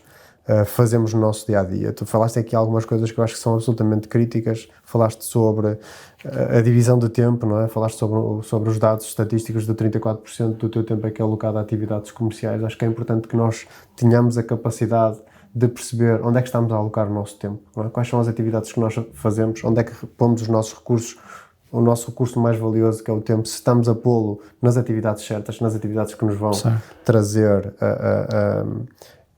fazemos no nosso dia-a-dia. Tu falaste aqui algumas coisas que eu acho que são absolutamente críticas, falaste sobre a divisão de tempo, não é? Falaste sobre os dados estatísticos de 34% do teu tempo é que é alocado a atividades comerciais. Acho que é importante que nós tenhamos a capacidade de perceber onde é que estamos a alocar o nosso tempo, não é? Quais são as atividades que nós fazemos, onde é que pomos os nossos recursos, o nosso recurso mais valioso, que é o tempo, se estamos a pô-lo nas atividades certas, nas atividades que nos vão trazer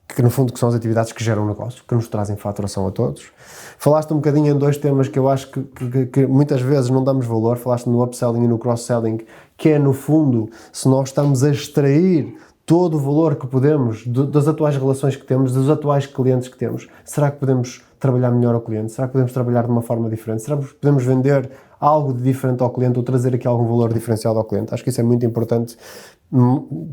que no fundo que são as atividades que geram negócio, que nos trazem faturação a todos. Falaste um bocadinho em dois temas que eu acho que muitas vezes não damos valor. Falaste no upselling e no cross-selling, que é no fundo, se nós estamos a extrair todo o valor que podemos das atuais relações que temos, dos atuais clientes que temos, será que podemos trabalhar melhor ao cliente? Será que podemos trabalhar de uma forma diferente? Será que podemos vender algo de diferente ao cliente ou trazer aqui algum valor diferenciado ao cliente? Acho que isso é muito importante,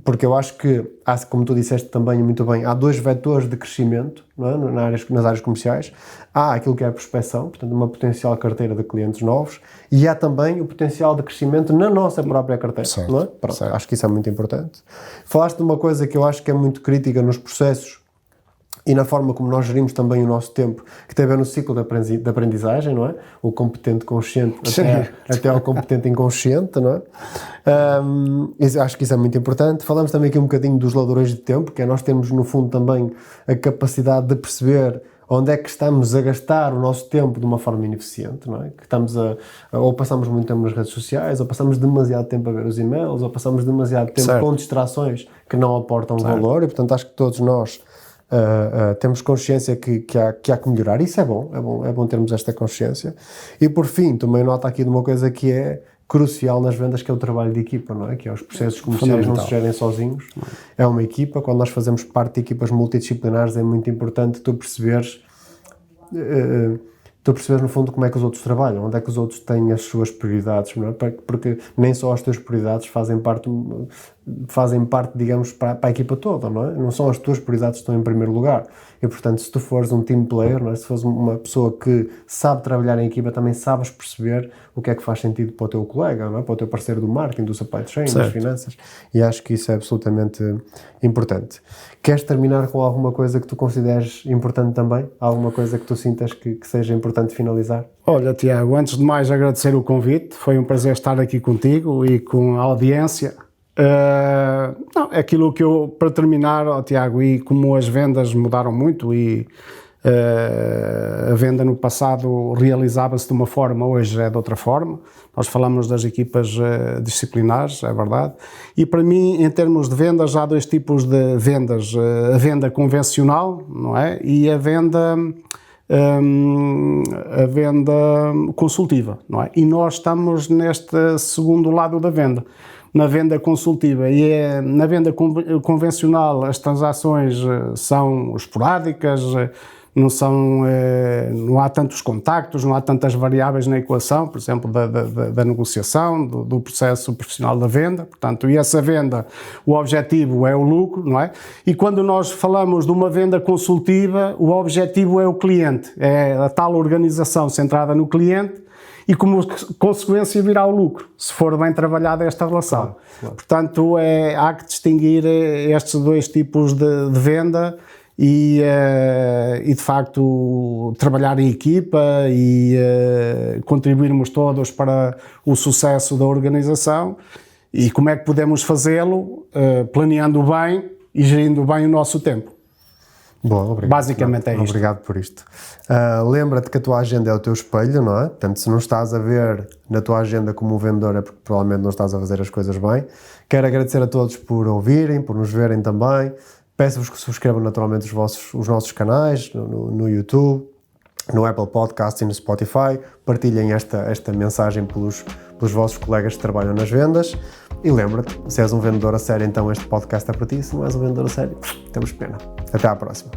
porque eu acho que, como tu disseste também muito bem, há dois vetores de crescimento, não é? Nas áreas comerciais. Há aquilo que é a prospecção, portanto uma potencial carteira de clientes novos, e há também o potencial de crescimento na nossa própria carteira. Certo, não é? Pronto, acho que isso é muito importante. Falaste de uma coisa que eu acho que é muito crítica nos processos e na forma como nós gerimos também o nosso tempo, que tem a ver no ciclo de aprendizagem, não é? O competente consciente até ao competente inconsciente, não é? Acho que isso é muito importante. Falamos também aqui um bocadinho dos ladrões de tempo, que é nós temos no fundo também a capacidade de perceber onde é que estamos a gastar o nosso tempo de uma forma ineficiente, não é? Que estamos ou passamos muito tempo nas redes sociais, ou passamos demasiado tempo a ver os e-mails, ou passamos demasiado tempo com distrações que não aportam valor, e portanto acho que todos nós temos consciência que há que melhorar. Isso é bom termos esta consciência. E por fim, também nota aqui de uma coisa que é crucial nas vendas, que é o trabalho de equipa, não é? Que é os processos comerciais não se gerem sozinhos, é uma equipa. Quando nós fazemos parte de equipas multidisciplinares é muito importante tu perceberes no fundo como é que os outros trabalham, onde é que os outros têm as suas prioridades, não é? Porque nem só as tuas prioridades fazem parte, digamos, para a equipa toda, não é? Não são as tuas prioridades que estão em primeiro lugar. E, portanto, se tu fores um team player, não é? Se fores uma pessoa que sabe trabalhar em equipa, também sabes perceber o que é que faz sentido para o teu colega, não é? Para o teu parceiro do marketing, do supply chain, das finanças. E acho que isso é absolutamente importante. Queres terminar com alguma coisa que tu consideres importante também? Alguma coisa que tu sintas que seja importante finalizar? Olha, Tiago, antes de mais agradecer o convite. Foi um prazer estar aqui contigo e com a audiência. Aquilo que eu, para terminar, Tiago, e como as vendas mudaram muito e a venda no passado realizava-se de uma forma, hoje é de outra forma. Nós falamos das equipas disciplinares, é verdade. E para mim, em termos de vendas, há dois tipos de vendas. A venda convencional, não é? E a venda consultiva, não é? E nós estamos neste segundo lado da venda. Na venda consultiva e na venda convencional as transações são esporádicas, não há tantos contactos, não há tantas variáveis na equação, por exemplo, da negociação, do processo profissional da venda. Portanto, e essa venda, o objetivo é o lucro, não é? E quando nós falamos de uma venda consultiva, o objetivo é o cliente, é a tal organização centrada no cliente, e como consequência virá o lucro, se for bem trabalhada esta relação. Claro. Portanto, há que distinguir estes dois tipos de venda e de facto trabalhar em equipa e contribuirmos todos para o sucesso da organização. E como é que podemos fazê-lo? Planeando bem e gerindo bem o nosso tempo. Bom, obrigado. Basicamente é isto. Obrigado por isto. Lembra-te que a tua agenda é o teu espelho, não é? Portanto, se não estás a ver na tua agenda como um vendedor é porque provavelmente não estás a fazer as coisas bem. Quero agradecer a todos por ouvirem, por nos verem também. Peço-vos que subscrevam naturalmente os nossos canais no YouTube, no Apple Podcast e no Spotify. Partilhem esta mensagem pelos vossos colegas que trabalham nas vendas. E lembra-te, se és um vendedor a sério, então este podcast é para ti. Se não és um vendedor a sério, temos pena. Até à próxima.